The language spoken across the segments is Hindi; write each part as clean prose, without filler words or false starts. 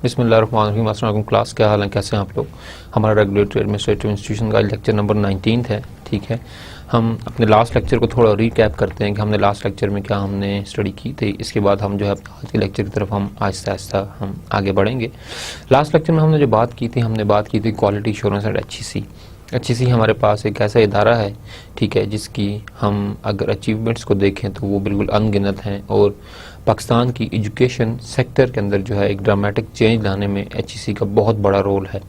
बिस्मिल्लाहिर्रहमानिर्रहीम। अस्सलाम वालेकुम क्लास, क्या हाल है, कैसे हैं आप लोग। हमारा रेगुलेटरी एडमिनिस्ट्रेटिव इंस्टीट्यूशन का लेक्चर नंबर 19 है। ठीक है, हम अपने लास्ट लेक्चर को थोड़ा रीकैप करते हैं कि हमने लास्ट लेक्चर में क्या हमने स्टडी की थी। इसके बाद हम जो है आज के लेक्चर की तरफ हम आहिस्ता आहिस्ता हम आगे बढ़ेंगे। लास्ट लेक्चर में हमने जो बात की थी, हमने बात की थी क्वालिटी एश्योरेंस एंड HEC हमारे पास एक ऐसा इदारा है, ठीक है, जिसकी हम अगर अचीवमेंट्स को देखें तो वो बिल्कुल अनगिनत हैं और पाकिस्तान की एजुकेशन सेक्टर के अंदर जो है एक ड्रामेटिक चेंज लाने में HEC का बहुत बड़ा रोल है।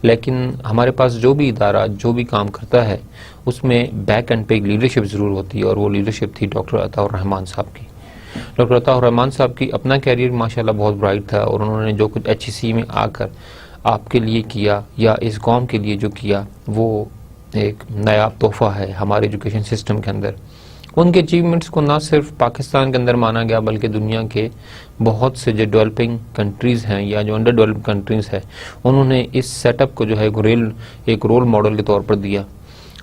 लेकिन हमारे पास जो भी इदारा जो भी काम करता है उसमें बैक एंड पे एक लीडरशिप ज़रूर होती है और वो लीडरशिप थी डॉक्टर अताउर रहमान साहब की। डॉक्टर अताउर रहमान साहब की अपना कैरियर माशाल्लाह बहुत ब्राइट था और उन्होंने जो कुछ HEC में आकर आपके लिए किया या इस कौम के लिए जो किया वो एक नया तोहफ़ा है हमारे एजुकेशन सिस्टम के अंदर। उनके अचीवमेंट्स को ना सिर्फ पाकिस्तान के अंदर माना गया बल्कि दुनिया के बहुत से जो डेवलपिंग कंट्रीज़ हैं या जो अंडर डेवलप्ड कंट्रीज़ हैं उन्होंने इस सेटअप को जो है एक रोल मॉडल के तौर पर दिया।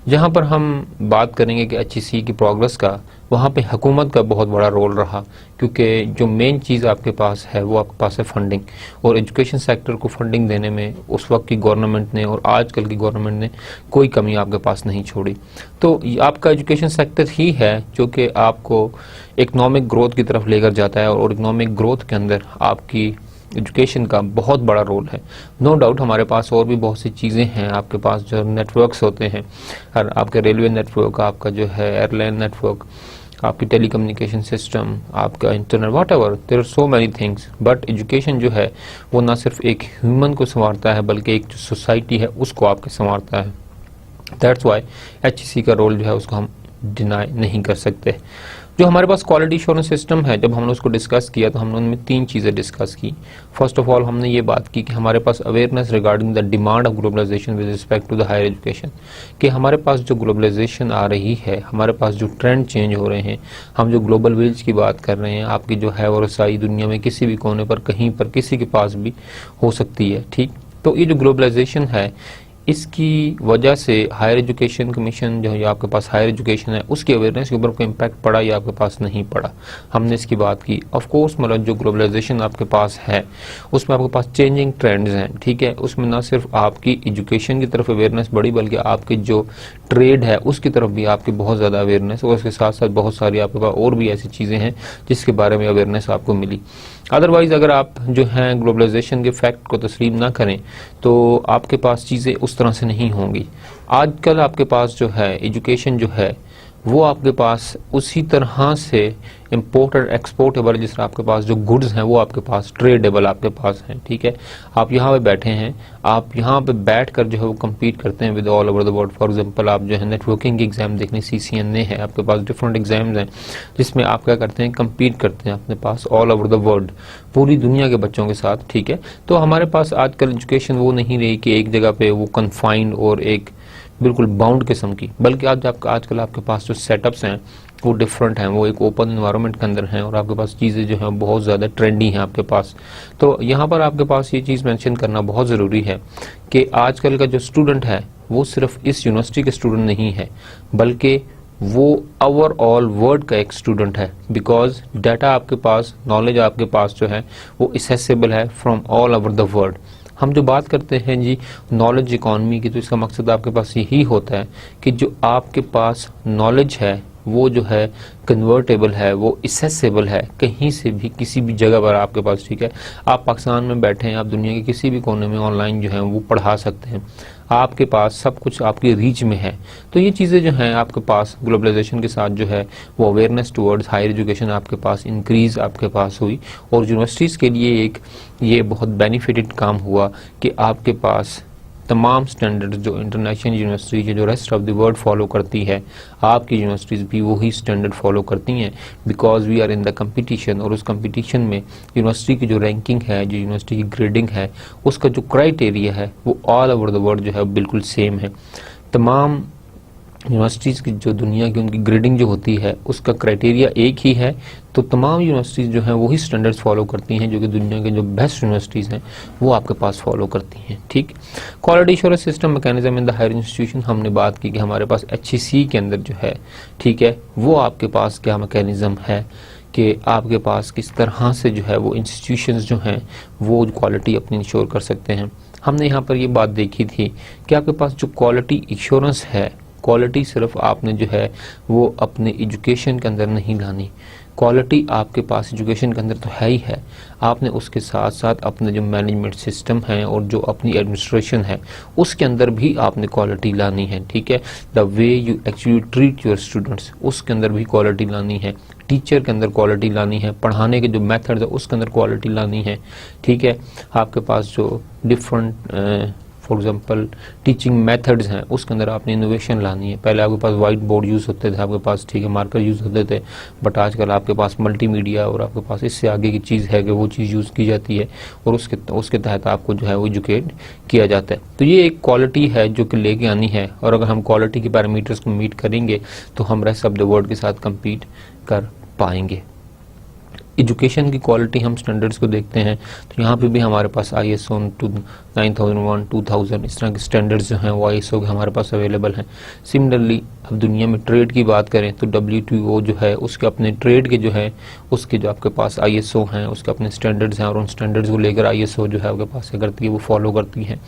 जहाँ पर हम बात करेंगे कि HEC की प्रोग्रेस का, वहाँ पे हुकूमत का बहुत बड़ा रोल रहा, क्योंकि जो मेन चीज़ आपके पास है वो आपके पास है फंडिंग, और एजुकेशन सेक्टर को फंडिंग देने में उस वक्त की गवर्नमेंट ने और आजकल की गवर्नमेंट ने कोई कमी आपके पास नहीं छोड़ी। तो आपका एजुकेशन सेक्टर ही है जो कि आपको इकनॉमिक ग्रोथ की तरफ लेकर जाता है और इकनॉमिक ग्रोथ के अंदर आपकी एजुकेशन का बहुत बड़ा रोल है। नो डाउट हमारे पास और भी बहुत सी चीज़ें हैं, आपके पास जो नेटवर्क्स होते हैं, और आपके रेलवे नेटवर्क, आपका जो है एयरलाइन नेटवर्क, आपकी टेलीकम्युनिकेशन सिस्टम, आपका internet, whatever, there are so many things. But education जो है वो ना सिर्फ एक ह्यूमन को संवारता है बल्कि एक जो सोसाइटी है उसको आपके संवारता है। दैट्स वाई HEC का रोल जो है उसको हम डिनाई नहीं कर सकते। जो हमारे पास क्वालिटी एश्योरेंस सिस्टम है, जब हमने उसको डिस्कस किया तो हमने उनमें 3 चीज़ें डिस्कस की। फर्स्ट ऑफ ऑल हमने ये बात की कि हमारे पास awareness regarding the demand of globalisation with respect to the higher education, कि हमारे पास जो ग्लोबलाइजेशन आ रही है, हमारे पास जो ट्रेंड चेंज हो रहे हैं, हम जो ग्लोबल विलेज की बात कर रहे हैं, आपकी जो है वो रसाई दुनिया में किसी भी कोने पर कहीं पर किसी के पास भी हो सकती है। ठीक, तो ये जो ग्लोबलाइजेशन है इसकी वजह से हायर एजुकेशन कमीशन जो है आपके पास हायर एजुकेशन है उसकी अवेयरनेस के ऊपर कोई इम्पैक्ट पड़ा या आपके पास नहीं पड़ा, हमने इसकी बात की। ऑफ कोर्स मतलब जो ग्लोबलाइजेशन आपके पास है उसमें आपके पास चेंजिंग ट्रेंड्स हैं, ठीक है, उसमें ना सिर्फ आपकी एजुकेशन की तरफ अवेयरनेस बढ़ी बल्कि आपकी जो ट्रेड है उसकी तरफ भी आपकी बहुत ज़्यादा अवेयरनेस, और उसके साथ साथ बहुत सारी आपके पास और भी ऐसी चीज़ें हैं जिसके बारे में अवेयरनेस आपको मिली। अदरवाइज़ अगर आप जो हैं ग्लोबलाइजेशन के फैक्ट को तस्लीम ना करें तो आपके पास चीज़ें उस तरह से नहीं होंगी। आजकल आपके पास जो है एजुकेशन जो है वो आपके पास उसी तरह से इम्पोर्टेड एक्सपोर्टेबल, जिस आपके पास जो गुड्स हैं वो आपके पास ट्रेडेबल आपके पास हैं। ठीक है, आप यहाँ पे बैठे हैं, आप यहाँ पे बैठ कर जो है वो कम्पीट करते हैं with all over the world. For example आप जो है नेटवर्किंग के एग्जाम देखने CCNA है, आपके पास डिफरेंट एग्जाम्स हैं जिसमें आप क्या करते हैं, कम्पीट करते हैं अपने पास ऑल ओवर द वर्ल्ड, पूरी दुनिया के बच्चों के साथ। ठीक है, तो हमारे पास आजकल एजुकेशन वो नहीं रही कि एक जगह पे वो कन्फाइंड और एक बिल्कुल बाउंड किस्म की, बल्कि आजकल आपके पास जो सेटअप्स हैं वो डिफरेंट हैं, वो एक ओपन इन्वायरमेंट के अंदर हैं और आपके पास चीज़ें जो हैं बहुत ज़्यादा ट्रेंडी हैं आपके पास। तो यहाँ पर आपके पास ये चीज़ मेंशन करना बहुत ज़रूरी है कि आजकल का जो स्टूडेंट है वो सिर्फ इस यूनिवर्सिटी के स्टूडेंट नहीं है बल्कि वो ओवरऑल वर्ल्ड का एक स्टूडेंट है, बिकॉज डाटा आपके पास, नॉलेज आपके पास जो है वो एक्सेसिबल है from all over the world. हम जो बात करते हैं जी नॉलेज इकॉनमी की, तो इसका मकसद आपके पास यही होता है कि जो आपके पास नॉलेज है वो जो है कन्वर्टेबल है, वो एक्सेसिबल है कहीं से भी किसी भी जगह पर आपके पास। ठीक है, आप पाकिस्तान में बैठे हैं, आप दुनिया के किसी भी कोने में ऑनलाइन जो है वो पढ़ा सकते हैं, आपके पास सब कुछ आपकी रीच में है। तो ये चीज़ें जो हैं आपके पास ग्लोबलाइजेशन के साथ जो है वो अवेयरनेस टुवर्ड्स हायर एजुकेशन आपके पास इंक्रीज़ आपके पास हुई, और यूनिवर्सिटीज़ के लिए एक ये बहुत बेनिफिटेड काम हुआ कि आपके पास तमाम स्टैंडर्ड्स जो इंटरनेशनल यूनिवर्सिटी जो rest of the world follow करती है, आपकी यूनिवर्सिटीज़ भी वही स्टैंडर्ड फॉलो करती हैं, because we are in the competition. और उस कंपटीशन में यूनिवर्सिटी की जो रैंकिंग है, जो यूनिवर्सिटी की ग्रेडिंग है, उसका जो क्राइटेरिया है वो ऑल ओवर द वर्ल्ड जो है बिल्कुल सेम है। तमाम यूनिवर्सिटीज़ की जो दुनिया की उनकी ग्रेडिंग जो होती है उसका क्राइटेरिया एक ही है, तो तमाम यूनिवर्सिटीज़ जो हैं वही स्टैंडर्ड्स फॉलो करती हैं जो कि दुनिया के जो बेस्ट यूनिवर्सिटीज़ हैं वो आपके पास फॉलो करती हैं। ठीक, quality assurance system mechanism in the higher institution, हमने बात की कि हमारे पास HEC के अंदर जो है, ठीक है, वो आपके पास क्या मैकेनिज्म है कि आपके पास किस तरह से जो है वो इंस्टीट्यूशंस जो हैं वो क्वालिटी अपनी इंश्योर कर सकते हैं। हमने यहाँ पर ये बात देखी थी कि आपके पास जो क्वालिटी इंश्योरेंस है, क्वालिटी सिर्फ आपने जो है वो अपने एजुकेशन के अंदर नहीं लानी, क्वालिटी आपके पास एजुकेशन के अंदर तो है ही है, आपने उसके साथ साथ अपने जो मैनेजमेंट सिस्टम है और जो अपनी एडमिनिस्ट्रेशन है उसके अंदर भी आपने क्वालिटी लानी है। ठीक है, the way you actually treat your students, उसके अंदर भी क्वालिटी लानी है, टीचर के अंदर क्वालिटी लानी है, पढ़ाने के जो मेथड्स है उसके अंदर क्वालिटी लानी है। ठीक है, आपके पास जो different for example teaching methods हैं उसके अंदर आपने इनोवेशन लानी है। पहले आपके पास वाइट बोर्ड यूज़ होते थे आपके पास, ठीक है, मार्कर यूज़ होते थे, बट आजकल आपके पास मल्टीमीडिया और आपके पास इससे आगे की चीज़ है कि वो चीज़ यूज़ की जाती है और उसके तहत आपको जो है वो एजुकेट किया जाता है। तो ये एक क्वालिटी है जो कि लेके आनी है, और अगर हम क्वालिटी के पैरामीटर्स को मीट करेंगे तो हम रेस्ट ऑफ द वर्ल्ड के साथ कम्पीट कर पाएंगे। एजुकेशन की क्वालिटी हम स्टैंडर्ड्स को देखते हैं तो यहाँ पे भी हमारे पास ISO 9001, 2000 इस तरह के स्टैंडर्ड्स जो हैं वो ISO के हमारे पास अवेलेबल हैं। सिमिलरली अब दुनिया में ट्रेड की बात करें तो WTO जो है उसके अपने ट्रेड के जो है उसके जो आपके पास ISO हैं उसके अपने स्टैंडर्ड्स हैं, और उन स्टैंडर्ड्स को लेकर ISO जो है आपके पास क्या करती है वो फॉलो करती है।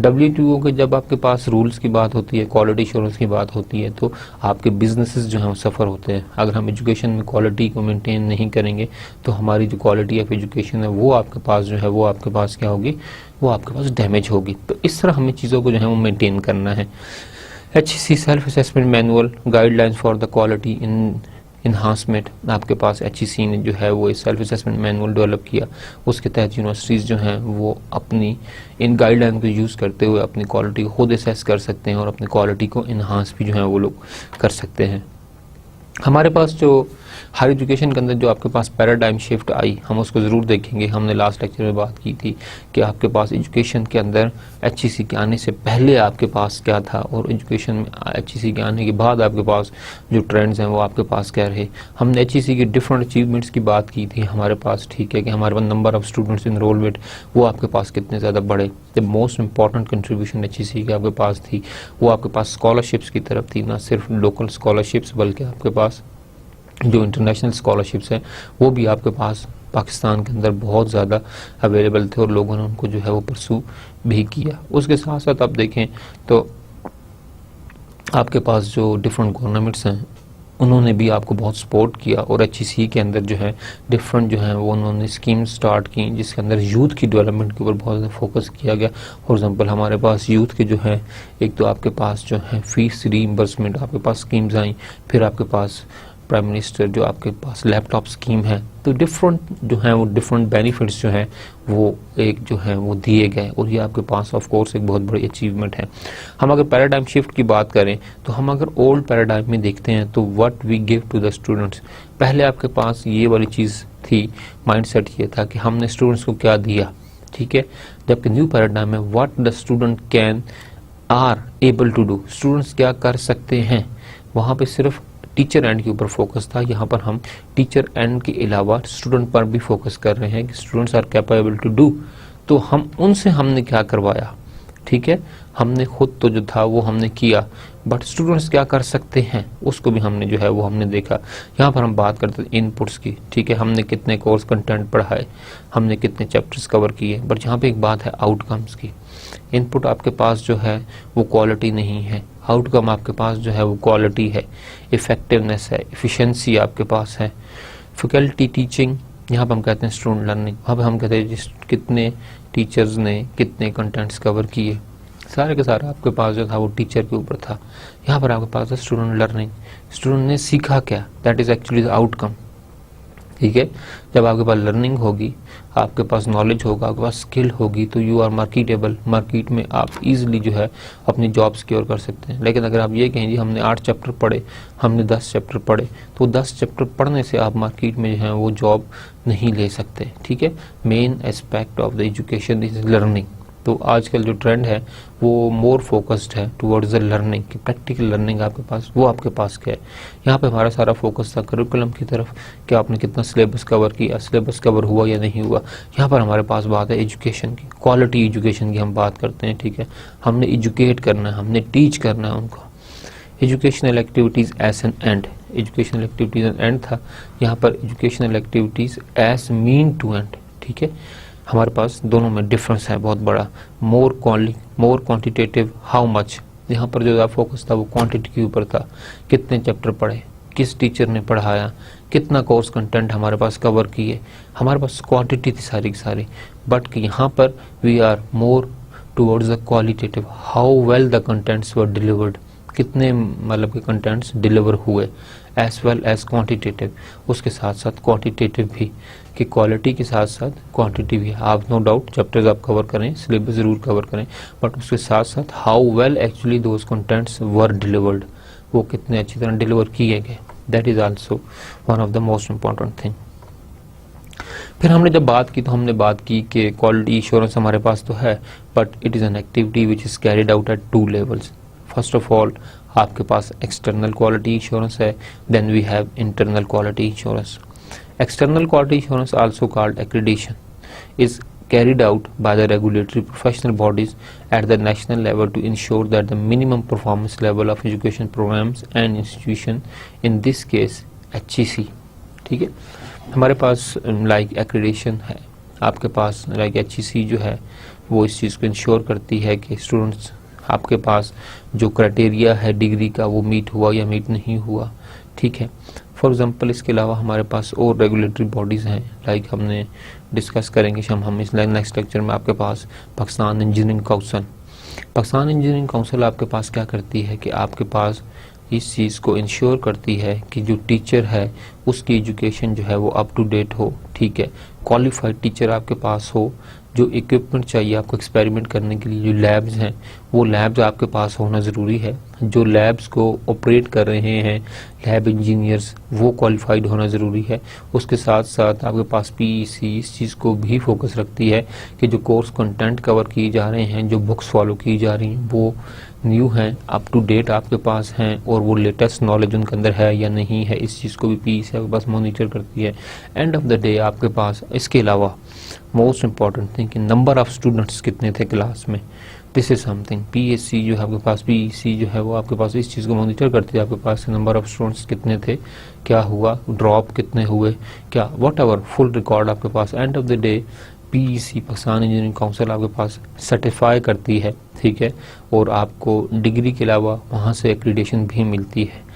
WTO के जब आपके पास रूल्स की बात होती है, क्वालिटी एश्योरेंस की बात होती है, तो आपके बिजनेसेस जो हैं वो सफ़र होते हैं। अगर हम एजुकेशन में क्वालिटी को मेंटेन नहीं करेंगे तो हमारी जो क्वालिटी ऑफ एजुकेशन है वो आपके पास जो है वो आपके पास क्या होगी, वो आपके पास डैमेज होगी। तो इस तरह हमें चीज़ों को जो है वो मेंटेन करना है। HEC self assessment manual guidelines for the quality in enhancement, आपके पास HEC ने जो है वो सेल्फ असेसमेंट मैनुअल डेवलप किया, उसके तहत यूनिवर्सिटीज़ जो हैं वो अपनी इन गाइडलाइन को यूज़ करते हुए अपनी क्वालिटी को खुद असेस कर सकते हैं और अपनी क्वालिटी को इन्हांस भी जो है वो लोग कर सकते हैं। हमारे पास जो हायर एजुकेशन के अंदर जो आपके पास पैराडाइम शिफ्ट आई हम उसको ज़रूर देखेंगे। हमने लास्ट लेक्चर में बात की थी कि आपके पास एजुकेशन के अंदर HEC के आने से पहले आपके पास क्या था और एजुकेशन में HEC के आने के बाद आपके पास जो ट्रेंड्स हैं वो आपके पास क्या रहे। हमने HEC की डिफरेंट अचीवमेंट्स की बात की थी हमारे पास, ठीक है, कि हमारे पास नंबर ऑफ स्टूडेंट्स इनरोलमेंट वो आपके पास कितने ज़्यादा बढ़े। The most important contribution HEC की आपके पास थी वो आपके पास स्कॉलरशिप्स की तरफ थी, ना सिर्फ लोकल स्कॉलरशिप्स बल्कि आपके पास जो इंटरनेशनल स्कॉलरशिप्स हैं वो भी आपके पास पाकिस्तान के अंदर बहुत ज़्यादा अवेलेबल थे और लोगों ने उनको जो है वो परसू भी किया। उसके साथ साथ आप देखें तो आपके पास जो डिफरेंट गवर्नमेंट्स हैं उन्होंने भी आपको बहुत सपोर्ट किया और HEC के अंदर जो है डिफरेंट जो है वो उन्होंने स्कीम स्टार्ट की जिसके अंदर यूथ की डेवलपमेंट के ऊपर बहुत ज़्यादा फोकस किया गया। फॉर एग्जांपल हमारे पास यूथ के जो है एक तो आपके पास जो है फीस रीइंबर्समेंट आपके पास स्कीम्स आई, फिर आपके पास प्राइम मिनिस्टर जो आपके पास लैपटॉप स्कीम है, तो डिफरेंट जो है वो डिफरेंट बेनिफिट्स जो है वो एक जो है वो दिए गए और ये आपके पास ऑफ कोर्स एक बहुत बड़ी अचीवमेंट है। हम अगर पैराडाइम शिफ्ट की बात करें तो हम अगर ओल्ड पैराडाइम में देखते हैं तो what we give to the students, पहले आपके पास ये वाली चीज़ थी, माइंडसेट ये था कि हमने स्टूडेंट्स को क्या दिया, ठीक है, जबकि न्यू पैराडाइम में what the student can are able to do, students क्या कर सकते हैं, वहाँ पे सिर्फ टीचर एंड के ऊपर फोकस था। यहाँ पर हम टीचर एंड के अलावा स्टूडेंट पर भी फोकस कर रहे हैं कि students are capable to do, तो हम उनसे हमने क्या करवाया, ठीक है, हमने खुद तो जो था वो हमने किया, बट स्टूडेंट्स क्या कर सकते हैं उसको भी हमने जो है वो हमने देखा। यहाँ पर हम बात करते हैं इनपुट्स की, ठीक है, हमने कितने कोर्स कंटेंट पढ़ाए, हमने कितने चैप्टर्स कवर किए, बट यहाँ पे एक बात है आउटकम्स की। इनपुट आपके पास जो है वो क्वालिटी नहीं है, आउटकम आपके पास जो है वो क्वालिटी है, इफेक्टिवनेस है, एफिशिएंसी आपके पास है। फैकल्टी टीचिंग, यहाँ पर हम कहते हैं स्टूडेंट लर्निंग, वहाँ पर हम कहते हैं कितने टीचर्स ने कितने कंटेंट्स कवर किए, सारे के सारे आपके पास जो था वो टीचर के ऊपर था। यहाँ पर आपके पास है स्टूडेंट लर्निंग, स्टूडेंट ने सीखा क्या, that is actually the outcome, ठीक है। जब आपके पास लर्निंग होगी, आपके पास नॉलेज होगा, आपके पास स्किल होगी, तो यू आर मार्केटेबल, मार्केट में आप इजीली जो है अपनी जॉब सिक्योर कर सकते हैं। लेकिन अगर आप ये कहें जी हमने 8 चैप्टर पढ़े, हमने 10 चैप्टर पढ़े, तो 10 चैप्टर पढ़ने से आप मार्केट में जो है वो जॉब नहीं ले सकते, ठीक है। Main aspect of the education is learning, तो आजकल जो ट्रेंड है वो मोर फोकस्ड है टुवर्ड्स द लर्निंग कि प्रैक्टिकल लर्निंग आपके पास, वो आपके पास क्या है। यहाँ पे हमारा सारा फोकस था करिकुलम की तरफ कि आपने कितना सिलेबस कवर किया, सिलेबस कवर हुआ या नहीं हुआ। यहाँ पर हमारे पास बात है एजुकेशन की, क्वालिटी एजुकेशन की हम बात करते हैं, ठीक है। हमने एजुकेट करना है, हमने टीच करना है उनको। Educational activities as an end, educational activities an end था, यहाँ पर educational activities as mean to end, ठीक है। हमारे पास दोनों में डिफरेंस है बहुत बड़ा। मोर क्वांटिटेटिव, हाउ मच, यहाँ पर जो फोकस था वो क्वांटिटी के ऊपर था, कितने चैप्टर पढ़े, किस टीचर ने पढ़ाया, कितना कोर्स कंटेंट हमारे पास कवर किए, हमारे पास क्वांटिटी थी सारी की सारी। बट कि यहाँ पर we are more towards the qualitative, how well the contents were delivered, कितने मतलब के कंटेंट्स डिलीवर हुए, एज वेल एज क्वांटिटेटिव, उसके साथ साथ क्वांटिटेटिव भी, कि क्वालिटी के साथ साथ क्वांटिटी भी। आप नो डाउट चैप्टर्स आप कवर करें, सिलेबस ज़रूर कवर करें, बट उसके साथ साथ how well actually those contents were delivered, वो कितने अच्छी तरह डिलीवर किए गए, that is also one of the most important thing. फिर हमने जब बात की तो हमने बात की कि क्वालिटी इंश्योरेंस हमारे पास तो है, but it is an activity which is carried out at 2 levels. First of all आपके पास एक्सटर्नल क्वालिटी इंश्योरेंस है, then we have internal quality insurance. External quality assurance, also called accreditation, is carried out by the regulatory professional bodies at the national level to ensure that the minimum performance level of education programs and institution, in this case HEC, ठीक है। हमारे पास like accreditation है, आपके पास like HEC जो है वो इस चीज़ को इंश्योर करती है कि स्टूडेंट्स आपके पास जो क्राइटेरिया है डिग्री का वो मीट हुआ या मीट नहीं हुआ, ठीक है। फॉर एग्जांपल इसके अलावा हमारे पास और रेगुलेटरी बॉडीज़ हैं, लाइक हमने डिस्कस करेंगे हम इस नेक्स्ट लेक्चर में। आपके पास Pakistan engineering council, Pakistan engineering council आपके पास क्या करती है कि आपके पास इस चीज़ को इंश्योर करती है कि जो टीचर है उसकी एजुकेशन जो है वो अप टू डेट हो, ठीक है। क्वालिफाइड टीचर आपके पास हो, जो इक्विपमेंट चाहिए आपको एक्सपेरिमेंट करने के लिए, जो लैब्स हैं वो लैब्स आपके पास होना ज़रूरी है, जो लैब्स को ऑपरेट कर रहे हैं लैब इंजीनियर्स वो क्वालिफाइड होना ज़रूरी है। उसके साथ साथ आपके पास पीईसी इस चीज़ को भी फोकस रखती है कि जो कोर्स कंटेंट कवर किए जा रहे हैं, जो बुक्स फॉलो की जा रही हैं वो न्यू हैं, अप टू डेट आपके पास हैं, और वो लेटेस्ट नॉलेज उनके अंदर है या नहीं है, इस चीज़ को भी पीईसी आपके पास मॉनिटर करती है। एंड ऑफ द डे आपके पास इसके अलावा मोस्ट इम्पॉर्टेंट थिंग कि नंबर ऑफ स्टूडेंट्स कितने थे क्लास में, दिस इज समथिंग। पीएससी जो है आपके पास, पीईसी जो है वो आपके पास इस चीज़ को मॉनिटर करती है, आपके पास नंबर ऑफ स्टूडेंट्स कितने थे, क्या हुआ, ड्रॉप कितने हुए, क्या वट एवर फुल रिकॉर्ड आपके पास। End of the day PEC Pakistan engineering council आपके पास सर्टिफाई करती है, ठीक है, और आपको डिग्री के अलावा वहाँ से एक्रीडेशन भी मिलती है।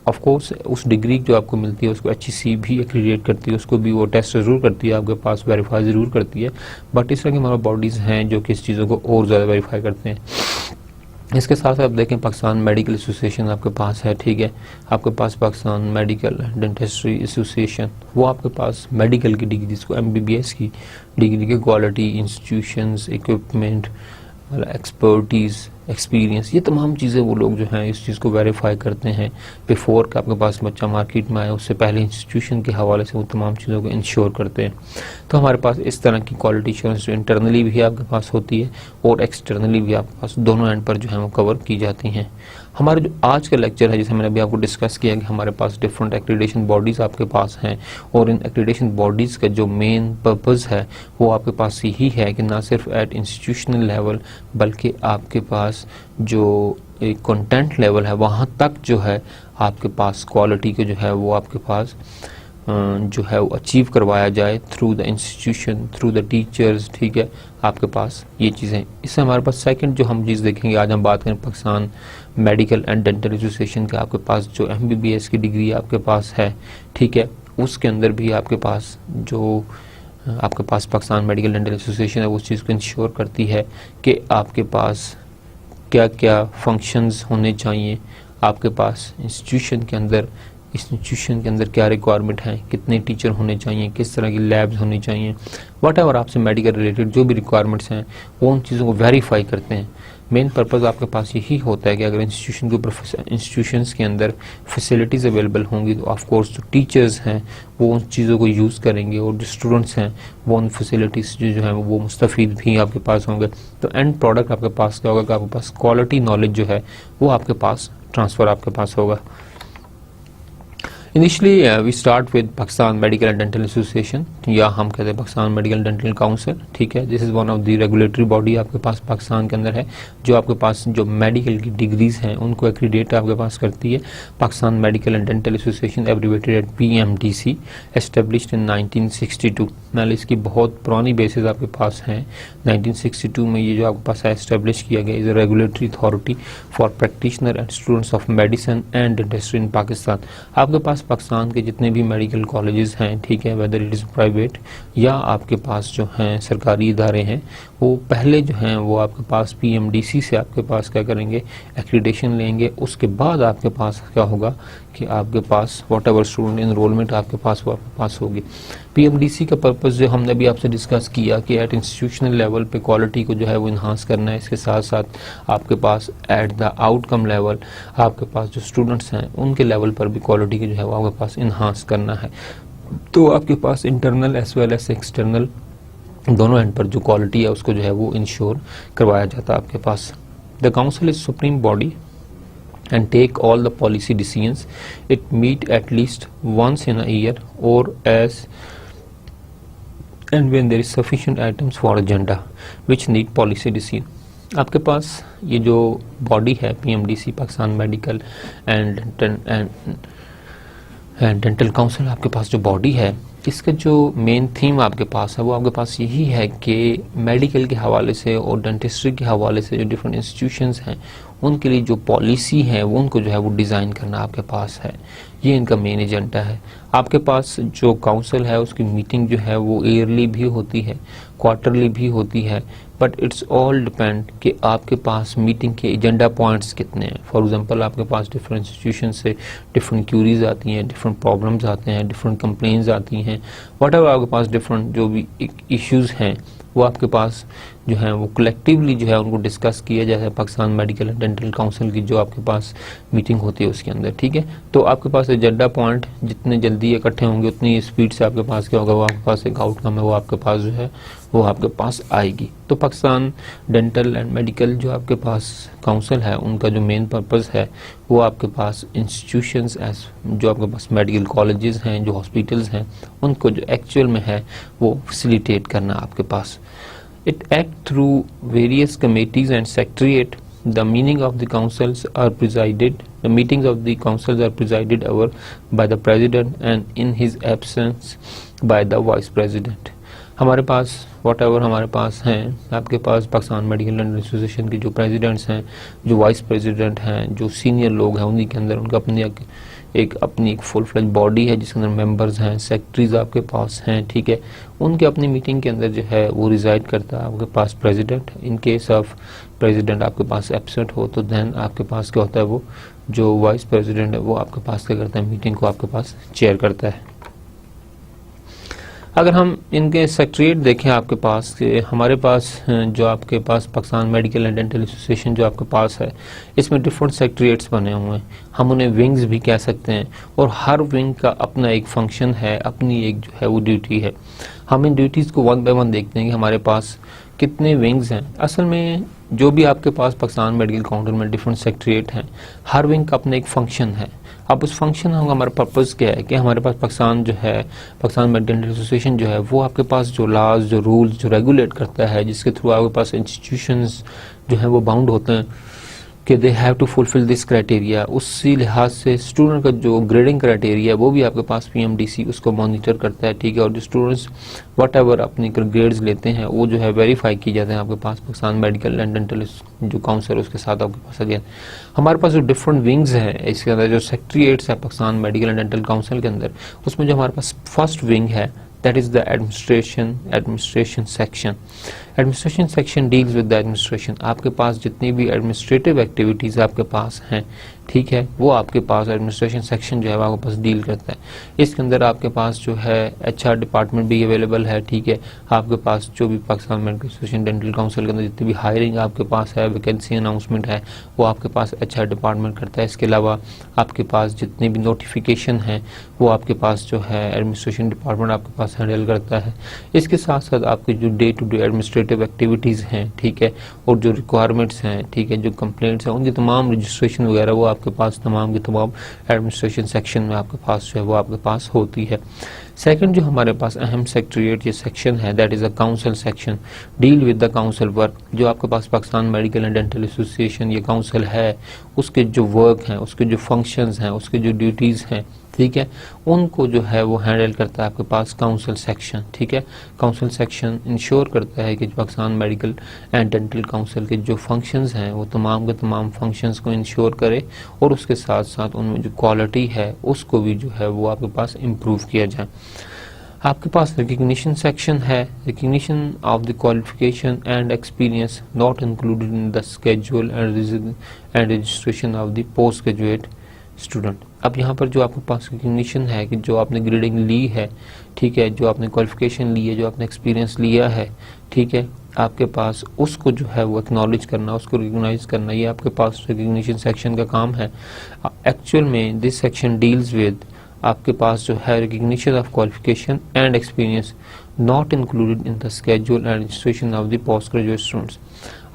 ऑफ कोर्स उस डिग्री जो आपको मिलती है उसको HEC भी एक्रीडेट करती है, उसको भी वो टेस्ट ज़रूर करती है, आपके पास वेरीफाई ज़रूर करती है। बट इस तरह की हमारे बॉडीज़ हैं जो कि इस चीज़ों को और ज़्यादा वेरीफाई करते हैं। इसके साथ साथ देखें पाकिस्तान मेडिकल एसोसिएशन आपके पास है, ठीक है। आपके पास पाकिस्तान मेडिकल डेंटिस्ट्री एसोसिएशन, वो आपके पास मेडिकल की डिग्री जिसको MBBS की डिग्री के quality, institutions, equipment, expertise, experience, ये तमाम चीज़ें वो लोग जो हैं इस चीज़ को वेरीफाई करते हैं बिफोर कि आपके पास बच्चा मार्केट में आए, उससे पहले इंस्टीट्यूशन के हवाले से वो तमाम चीज़ों को इंश्योर करते हैं। तो हमारे पास इस तरह की क्वालिटी इंश्योरेंस जो इंटरनली भी आपके पास होती है और एक्सटर्नली भी आपके पास, दोनों एंड पर जो है वो कवर की जाती हैं। हमारा जो आज का लेक्चर है, जैसे मैंने अभी आपको डिस्कस किया कि हमारे पास डिफरेंट एक्रीडेशन बॉडीज़ आपके पास हैं, और इन एक्रीडेशन बॉडीज़ का जो मेन पर्पज़ है वो आपके पास यही है कि ना सिर्फ एट इंस्टीट्यूशनल लेवल बल्कि आपके पास जो एक कंटेंट लेवल है वहाँ तक जो है आपके पास क्वालिटी के जो है वो आपके पास जो है वो अचीव करवाया जाए through the institution, through the teachers, ठीक है। आपके पास ये चीज़ें, इससे हमारे पास सेकंड जो हम चीज़ देखेंगे, आज हम बात करें Pakistan medical and dental association के आपके पास जो MBBS की डिग्री आपके पास है, ठीक है, उसके अंदर भी आपके पास जो आपके पास पाकिस्तान मेडिकल डेंटल एसोसिएशन है उस चीज़ को इंश्योर करती है कि आपके पास क्या क्या फंक्शंस होने चाहिए, आपके पास इंस्टीट्यूशन के अंदर क्या रिक्वायरमेंट है, कितने टीचर होने चाहिए, किस तरह की लैब्स होनी चाहिए, वट एवर आपसे मेडिकल रिलेटेड जो भी रिक्वायरमेंट्स हैं वो उन चीज़ों को वेरीफाई करते हैं। मेन पर्पज़ आपके पास यही होता है कि अगर इंस्टीट्यूशन के ऊपर इंस्टीट्यूशंस के अंदर फैसिलिटीज़ अवेलेबल होंगी तो ऑफ कोर्स जो टीचर्स हैं वो उन चीज़ों को यूज़ करेंगे और जो स्टूडेंट्स हैं वो उन फैसिलिटीज़ जो हैं वो मुस्तफ़ीद भी आपके पास होंगे। तो एंड प्रोडक्ट आपके पास क्या होगा कि आपके पास क्वालिटी नॉलेज जो है वो आपके पास ट्रांसफ़र आपके पास होगा। Initially we start with Pakistan medical and dental association, या हम कहते हैं पाकिस्तान मेडिकल डेंटल काउंसिल, ठीक है। This is one of the regulatory body आपके पास पाकिस्तान के अंदर है, जो आपके पास जो मेडिकल की डिग्रीज हैं उनको एक्रीडेट आपके पास करती है। Pakistan medical and dental association abbreviated at PMDC, established in 1962। नाल इसकी बहुत पुरानी बेसिस आपके पास हैं। 1962 में ये जो आपके पास है एस्टेब्लिश किया गया is a regulatory authority for practitioner and students of medicine and dentistry in Pakistan. आपके पास पाकिस्तान के जितने भी मेडिकल कॉलेजेस हैं, ठीक है, वेदर इट इज़ प्राइवेट या आपके पास जो हैं सरकारी इदारे हैं, वो पहले जो हैं वो आपके पास PMDC से आपके पास क्या करेंगे, एक्रीडेशन लेंगे। उसके बाद आपके पास क्या होगा कि आपके पास वॉट एवर स्टूडेंट इनरोलमेंट आपके पास वो आपके पास होगी। PMDC का पर्पज़ जो हमने भी आपसे डिस्कस किया कि एट इंस्टीट्यूशनल लेवल पे क्वालिटी को जो है वो इन्हांस करना है। इसके साथ साथ आपके पास एट द आउटकम लेवल आपके पास जो स्टूडेंट्स हैं उनके लेवल पर भी क्वालिटी की जो है वो आपके पास इन्हांस करना है। तो आपके पास internal as well as external दोनों एंड पर जो क्वालिटी है उसको जो है वो इंश्योर करवाया जाता है आपके पास। The council is supreme body and take all the policy decisions. It meet at least once in a year or as and when there is sufficient items for agenda which need policy decision. आपके पास ये जो बॉडी है PMDC, Pakistan medical and dental council, आपके पास जो बॉडी है इसका जो मेन थीम आपके पास है वो आपके पास यही है कि मेडिकल के हवाले से और डेंटिस्ट्री के हवाले से जो डिफरेंट इंस्टीट्यूशंस हैं उनके लिए जो पॉलिसी है वो उनको जो है वो डिज़ाइन करना आपके पास है। ये इनका मेन एजेंडा है। आपके पास जो काउंसिल है उसकी मीटिंग जो है वो ईयरली भी होती है, क्वार्टरली भी होती है, बट इट्स ऑल डिपेंड कि आपके पास मीटिंग के एजेंडा पॉइंट्स कितने हैं। फॉर एग्जांपल आपके पास डिफरेंट इंस्टीट्यूशन से डिफरेंट क्यूरीज आती हैं, डिफरेंट प्रॉब्लम्स आते हैं, डिफरेंट कंप्लेंट्स आती हैं, वट एवर आपके पास डिफरेंट जो भी इश्यूज़ हैं वो आपके पास जो है वो कलेक्टिवली जो है उनको डिस्कस किया जाता है Pakistan medical and dental council की जो आपके पास मीटिंग होती है उसके अंदर, ठीक है। तो आपके पास एजेंडा पॉइंट जितने जल्दी इकट्ठे होंगे उतनी स्पीड से आपके पास क्या होगा, वो आपके पास एक आउटकम है वो आपके पास जो है वो आपके पास आएगी। तो पाकिस्तान डेंटल एंड मेडिकल जो आपके पास काउंसिल है उनका जो मेन पर्पज़ है वो आपके पास इंस्टीट्यूशंस एज जो आपके पास मेडिकल कॉलेजेस हैं, जो हॉस्पिटल्स हैं, उनको जो एक्चुअल में है वो फैसिलिटेट करना आपके पास। It act through various committees and secretariat. The meetings of the councils are presided over by the president and in his absence by the vice president. हमारे पास whatever हमारे पास हैं, आपके पास पाकिस्तान मेडिकल एंड एसोसिएशन के जो प्रेसिडेंट्स हैं, जो वाइस प्रेसिडेंट हैं, जो सीनियर लोग हैं, उन्हीं के अंदर उनका अपनी एक फुल फ्लेज बॉडी है जिसके अंदर मेंबर्स हैं, सेक्रेटरीज आपके पास हैं, ठीक है। उनके अपनी मीटिंग के अंदर जो है वो रिजाइड करता है आपके पास president. In case of president आपके पास एब्सेंट हो तो देन आपके पास क्या होता है, वो जो वाइस प्रेसिडेंट है वो आपके पास क्या करता है, मीटिंग को आपके पास चेयर करता है। अगर हम इनके सेक्रेटरीट देखें आपके पास कि हमारे पास जो आपके पास Pakistan medical and dental association जो आपके पास है इसमें डिफरेंट सेक्रेटरीट्स बने हुए हैं, हम उन्हें विंग्स भी कह सकते हैं, और हर विंग का अपना एक फंक्शन है, अपनी एक जो है वो ड्यूटी है। हम इन ड्यूटीज़ को वन बाय वन देखते हैं कि हमारे पास कितने विंग्स हैं। असल में जो भी आपके पास पाकिस्तान मेडिकल काउंसिल में डिफरेंट सेक्रेटरीट हैं, हर विंग का अपना एक फंक्शन है। अब उस फंक्शन का हमारा पर्पज़ क्या है कि हमारे पास पाकिस्तान जो है पाकिस्तान मेडिकल डेंटल एसोसिएशन जो है वो आपके पास जो लॉज, जो रूल्स, जो रेगुलेट करता है, जिसके थ्रू आपके पास इंस्टीट्यूशंस जो है वो बाउंड होते हैं कि they have to fulfil this criteria. उसी लिहाज से स्टूडेंट का जो ग्रेडिंग क्राइटेरिया है वो भी आपके पास PMDC उसको मॉनिटर करता है, ठीक है। और जो स्टूडेंट्स वट एवर अपनी ग्रेड्स लेते हैं वो जो है वेरीफाई किए जाते हैं आपके पास पाकिस्तान मेडिकल एंड डेंटल जो काउंसिल उसके साथ आपके पास। अगेन हमारे पास जो डिफरेंट विंग्स हैं इसके अंदर जो सेक्रेटरीट्स है Pakistan medical and dental council के अंदर, उसमें जो हमारे पास फर्स्ट विंग है that is the administration section. Administration section deals with the administration, आपके पास जितनी भी एडमिनिस्ट्रेटिव एक्टिविटीज़ आपके पास हैं, ठीक है, वो आपके पास एडमिनिस्ट्रेशन सेक्शन जो है वो आपके पास डील करता है। इसके अंदर आपके पास जो है HR डिपार्टमेंट भी अवेलेबल है, ठीक है, आपके पास जो भी Pakistan medical association dental council के अंदर जितनी भी हायरिंग आपके पास है, वैकेंसी अनाउंसमेंट है, वो आपके पास HR डिपार्टमेंट करता है। इसके अलावा आपके पास जितनी भी नोटिफिकेशन है वो आपके पास जो है एडमिनिस्ट्रेशन डिपार्टमेंट आपके पास हैंडल करता है। इसके साथ साथ आपके जो day to day administrative activities हैं, ठीक है, और जो रिक्वायरमेंट्स हैं, ठीक है, जो कंप्लेंट्स हैं, उनकी तमाम रजिस्ट्रेशन वगैरह वो आपके पास तमाम की तमाम एडमिनिस्ट्रेशन सेक्शन में आपके पास जो है वो आपके पास होती है। सेकंड जो हमारे पास अहम सेक्रेटरीट ये सेक्शन है, that is a council section, deal with the council work. जो आपके पास Pakistan medical and dental association ये काउंसिल है, उसके जो वर्क हैं, उसके जो फंक्शंस हैं, उसके जो ड्यूटीज़ हैं, ठीक है, उनको जो है वो हैंडल करता है आपके पास काउंसिल सेक्शन, ठीक है। काउंसिल सेक्शन इंश्योर करता है कि Pakistan medical and dental council के जो फंक्शंस हैं वो तमाम के तमाम फंक्शंस को इंश्योर करे और उसके साथ साथ उनमें जो क्वालिटी है उसको भी जो है वो आपके पास इम्प्रूव किया जाए। आपके पास रिकग्निशन सेक्शन है, recognition of the qualification and experience not included in the schedule and registration of the post graduate student. अब यहाँ पर जो आपके पास रिकग्निशन है कि जो आपने ग्रेडिंग ली है, ठीक है, जो आपने क्वालिफिकेशन ली है, जो आपने एक्सपीरियंस लिया है, ठीक है, आपके पास उसको जो है वो एक्नॉलेज करना, उसको रिकग्नाइज करना, ये आपके पास रिकग्निशन सेक्शन का काम है। एक्चुअल में दिस सेक्शन डील्स विद आपके पास जो है recognition of qualification and experience not included in the schedule and registration of the post graduate students.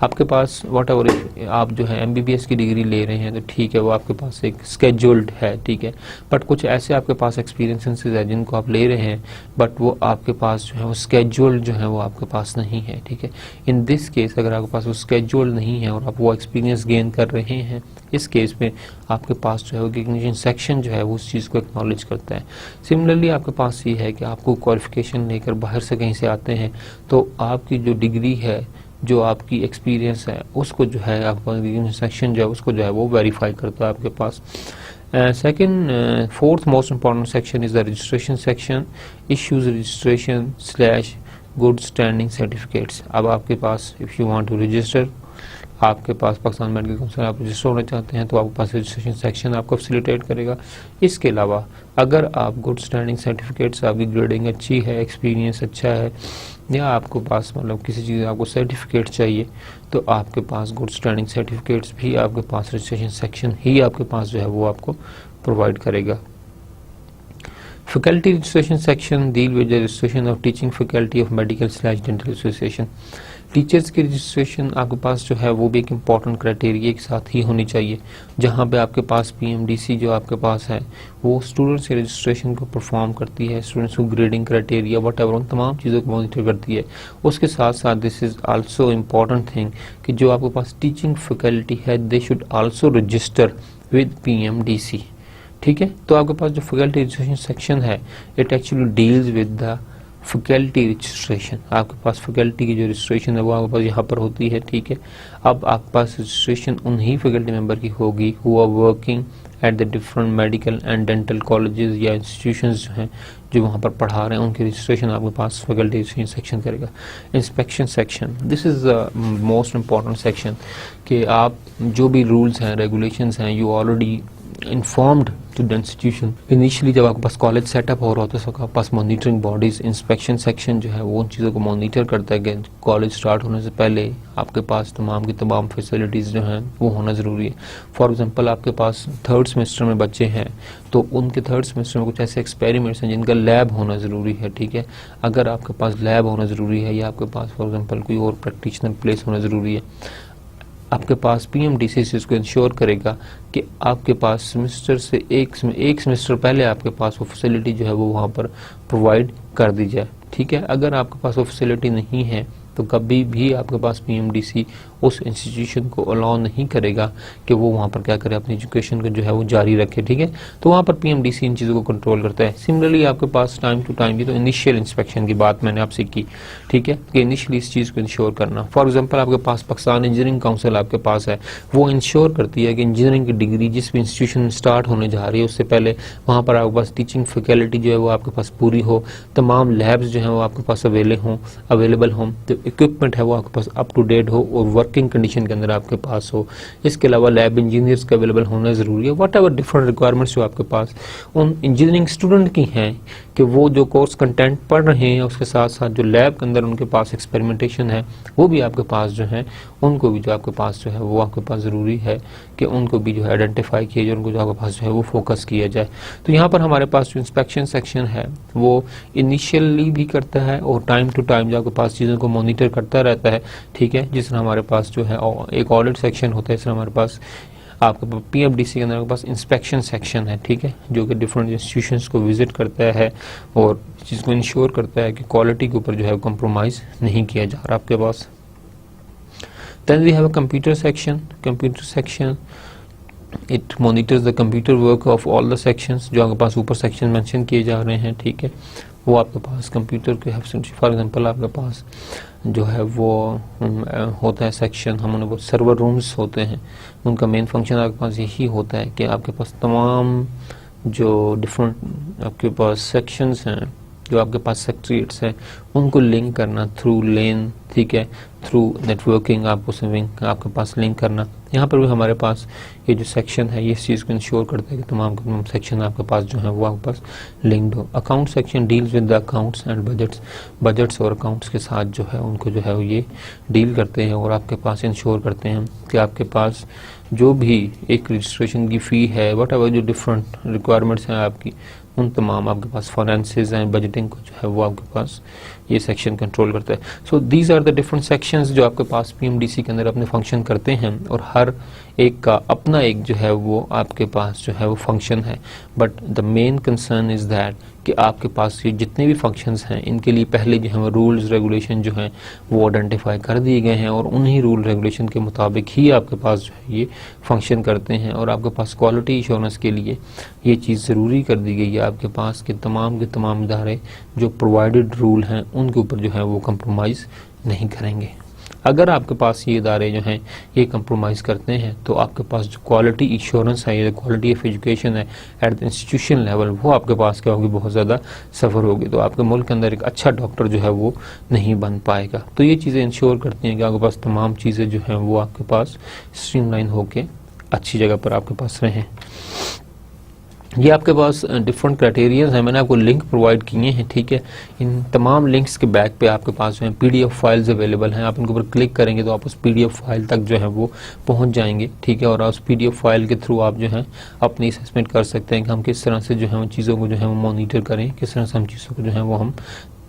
आपके पास वट एवर आप जो है MBBS की डिग्री ले रहे हैं तो ठीक है, वो आपके पास एक स्केड्यूल्ड है, ठीक है, बट कुछ ऐसे आपके पास एक्सपीरियंसेस है जिनको आप ले रहे हैं बट वो आपके पास जो है वो स्केड्यूल्ड जो है वो आपके पास नहीं है, ठीक है। इन दिस केस अगर आपके पास वो स्केड्यूल्ड नहीं है और आप वो एक्सपीरियंस गेन कर रहे हैं, इस केस में आपके पास जो है रिकग्निशन सेक्शन जो है वो उस चीज़ को एक्नॉलेज करता है। सिमिलरली आपके पास ये है कि आपको क्वालिफिकेशन लेकर बाहर से कहीं से आते हैं तो आपकी जो डिग्री है, जो आपकी एक्सपीरियंस है, उसको जो है आपका रिकग्निशन सेक्शन जो है उसको जो है वो वेरीफाई करता है आपके पास। Second fourth most important section is the registration section, issues registration / good standing certificates. अब आपके पास if you want to register, आपके पास पाकिस्तान मेडिकल काउंसिल आप रजिस्टर होना चाहते हैं तो आपके पास रजिस्ट्रेशन सेक्शन आपको फैसिलिटेट करेगा। इसके अलावा अगर आप गुड स्टैंडिंग सर्टिफिकेट्स, आपकी ग्रेडिंग अच्छी है, एक्सपीरियंस अच्छा है, या आपको पास मतलब किसी चीज़ आपको सर्टिफिकेट चाहिए तो आपके पास गुड स्टैंडिंग सर्टिफिकेट्स भी आपके पास रजिस्ट्रेशन सेक्शन ही आपके पास जो है वो आपको प्रोवाइड करेगा। Faculty registration section deal with the registration of teaching faculty of medical / dental association. Teachers की रजिस्ट्रेशन आपके पास जो है वो भी एक इम्पॉर्टेंट क्राइटेरिया के साथ ही होनी चाहिए, जहाँ पे आपके पास PMDC जो आपके पास है वो स्टूडेंट्स के रजिस्ट्रेशन को परफॉर्म करती है, स्टूडेंट्स को ग्रेडिंग क्राइटेरिया वट एवर उन तमाम चीज़ों को मॉनिटर करती है। उसके साथ साथ this is also important thing कि जो आपके पास टीचिंग फैकल्टी है they should also register with PMDC, ठीक है। तो आपके पास जो फैकल्टी रजिस्ट्रेशन सेक्शन है it actually deals with the faculty registration. आपके पास फैकल्टी की जो रजिस्ट्रेशन है वो आपके पास यहाँ पर होती है, ठीक है। अब आपके पास रजिस्ट्रेशन उन्हीं फैकल्टी मेंबर की होगी who are working at the different medical and dental colleges या इंस्टीट्यूशंस जो हैं जो वहाँ पर पढ़ा रहे हैं उनकी रजिस्ट्रेशन आपके पास फैकल्टी रजिस्ट्रेशन सेक्शन करेगा। Inspection section, this is most important section कि आप जो भी रूल्स हैं, रेगुलेशंस हैं, you already informed to the institution. Initially जब आपके पास कॉलेज सेटअप हो रहा होता है तो आपके पास मॉनिटरिंग बॉडीज इंस्पेक्शन सेक्शन जो है वो उन चीज़ों को मॉनिटर करता है कि कॉलेज स्टार्ट होने से पहले आपके पास तमाम की तमाम फैसिलिटीज़ जो हैं वो होना ज़रूरी है। फॉर एग्जांपल आपके पास 3rd सेमेस्टर में बच्चे हैं तो उनके 3rd सेमेस्टर में कुछ ऐसे एक्सपेरिमेंट्स हैं जिनका लैब होना ज़रूरी है, ठीक है। अगर आपके पास लैब होना ज़रूरी है या आपके पास फॉर एग्जाम्पल कोई और प्रैक्टिशनर प्लेस होना ज़रूरी है, आपके पास PMDC इसको इंश्योर करेगा कि आपके पास सेमेस्टर से एक सेमेस्टर पहले आपके पास वो फैसिलिटी जो है वो वहाँ पर प्रोवाइड कर दी जाए, ठीक है। अगर आपके पास वो फैसिलिटी नहीं है तो कभी भी आपके पास PMDC उस इंस्टीट्यूशन को अलाउ नहीं करेगा कि वो वहाँ पर क्या करे, अपनी एजुकेशन को जो है वो जारी रखे, ठीक है। तो वहाँ पर PMDC इन चीज़ों को कंट्रोल करता है। सिमिलरली आपके पास टाइम टू टाइम, ये तो इनिशियल इंस्पेक्शन की बात मैंने आपसे की, ठीक है, कि इनिशियली इस चीज़ को इंश्योर करना। फॉर एग्जांपल आपके पास पाकिस्तान इंजीनियरिंग काउंसिल आपके पास है, वो इंश्योर करती है कि इंजीनियरिंग की डिग्री जिस भी इंस्टीट्यूशन में स्टार्ट होने जा रही है उससे पहले वहाँ पर आपके पास टीचिंग फैकल्टी जो है वो आपके पास पूरी हो, तमाम लैब्स जो हैं वो आपके पास अवेलेबल हों, तो इक्विपमेंट है वो आपके पास अप टू डेट हो और वर्किंग कंडीशन के अंदर आपके पास हो। इसके अलावा लैब इंजीनियर्स का अवेलेबल होना ज़रूरी है। वट एवर डिफरेंट रिक्वायरमेंट्स जो आपके पास उन इंजीनियरिंग स्टूडेंट की हैं कि वो जो कोर्स कंटेंट पढ़ रहे हैं उसके साथ साथ जो लैब के अंदर उनके पास एक्सपेरिमेंटेशन है वो भी आपके पास जो है, उनको भी जो आपके पास जो है वो आपके पास ज़रूरी है कि उनको भी जो है आइडेंटिफाई किया जाए, उनको जो आपके पास जो है वो फोकस किया जाए। तो यहाँ पर हमारे पास जो इंस्पेक्शन सेक्शन है वो इनिशियली भी करता है और टाइम टू टाइम जो आपके पास चीज़ों को मॉनिटर करता रहता है, ठीक है। जिस तरह हमारे पास जो है एक ऑडिट सेक्शन होता है, इस तरह हमारे पास आपके PMDC के अंदर आपके पास इंस्पेक्शन सेक्शन है, ठीक है, जो कि डिफरेंट इंस्टीट्यूशंस को विजिट करता है और चीज़ को इंश्योर करता है कि क्वालिटी के ऊपर जो है कॉम्प्रोमाइज़ नहीं किया जा रहा आपके पास। Then we have a computer section. Computer section, it monitors the computer work of all the sections। जो आपके पास ऊपर सेक्शन मेंशन किए जा रहे हैं, ठीक है, वो आपके पास कंप्यूटर के फॉर एग्जांपल आपके पास जो है वो होता है सेक्शन, हम उन्हें वो सर्वर रूम्स होते हैं, उनका मेन फंक्शन आपके पास यही होता है कि आपके पास तमाम जो डिफरेंट आपके पास सेक्शंस हैं, जो आपके पास सेक्रेटरीट्स हैं, उनको लिंक करना थ्रू लेन, ठीक है, थ्रू नेटवर्किंग आपको लिंक आपके पास लिंक करना। यहाँ पर भी हमारे पास ये जो सेक्शन है ये इस चीज़ को इंश्योर करता है कि तमाम के तमाम सेक्शन आपके पास जो है वो आपके पास लिंक्ड हो। Account section deals with the accounts and budgets और अकाउंट्स के साथ जो है उनको जो है वो ये डील करते हैं और आपके पास इंश्योर करते हैं कि आपके पास जो भी एक रजिस्ट्रेशन की फ़ी है, वट एवर जो डिफरेंट रिक्वायरमेंट्स हैं आपकी, उन तमाम आपके पास फाइनेंसेस एंड बजटिंग को जो है वो आपके पास ये सेक्शन कंट्रोल करता है। So these are the different sections जो आपके पास PMDC के अंदर अपने फंक्शन करते हैं और हर एक का अपना एक जो है वो आपके पास जो है वो फंक्शन है। But the main concern is that कि आपके पास ये जितने भी फंक्शंस हैं इनके लिए पहले जो है रूल्स रेगुलेशन जो हैं वो आइडेंटिफाई कर दिए गए हैं और उन्हीं रूल रेगुलेशन के मुताबिक ही आपके पास जो है ये फंक्शन करते हैं। और आपके पास क्वालिटी इंश्योरेंस के लिए ये चीज़ ज़रूरी कर दी गई है आपके पास कि तमाम के तमाम इदारे जो प्रोवाइडेड रूल हैं उनके ऊपर जो है वो कंप्रोमाइज़ नहीं करेंगे। अगर आपके पास ये इदारे जो हैं ये कंप्रोमाइज़ करते हैं तो आपके पास जो क्वालिटी इंश्योरेंस है या क्वालिटी ऑफ एजुकेशन है एट द इंस्टीट्यूशन लेवल, वो आपके पास क्या होगी, बहुत ज़्यादा सफ़र होगी। तो आपके मुल्क के अंदर एक अच्छा डॉक्टर जो है वो नहीं बन पाएगा। तो ये चीज़ें इंश्योर करती हैं कि आपके पास तमाम चीज़ें जो हैं वो आपके पास स्ट्रीमलाइन होकर अच्छी जगह पर आपके पास रहें। ये आपके पास डिफरेंट क्राइटेरियाज हैं, मैंने आपको लिंक प्रोवाइड किए हैं, ठीक है। इन तमाम लिंक्स के बैक पे आपके पास जो है PDF फाइल्स अवेलेबल हैं। आप इनके ऊपर क्लिक करेंगे तो आप उस PDF फाइल तक जो है वो पहुंच जाएंगे, ठीक है। और उस PDF फाइल के थ्रू आप जो है अपनी असेसमेंट कर सकते हैं कि हम किस तरह से जो है उन चीज़ों को जो है वो मॉनिटर करें, किस तरह से हम चीज़ों को जो है वो हम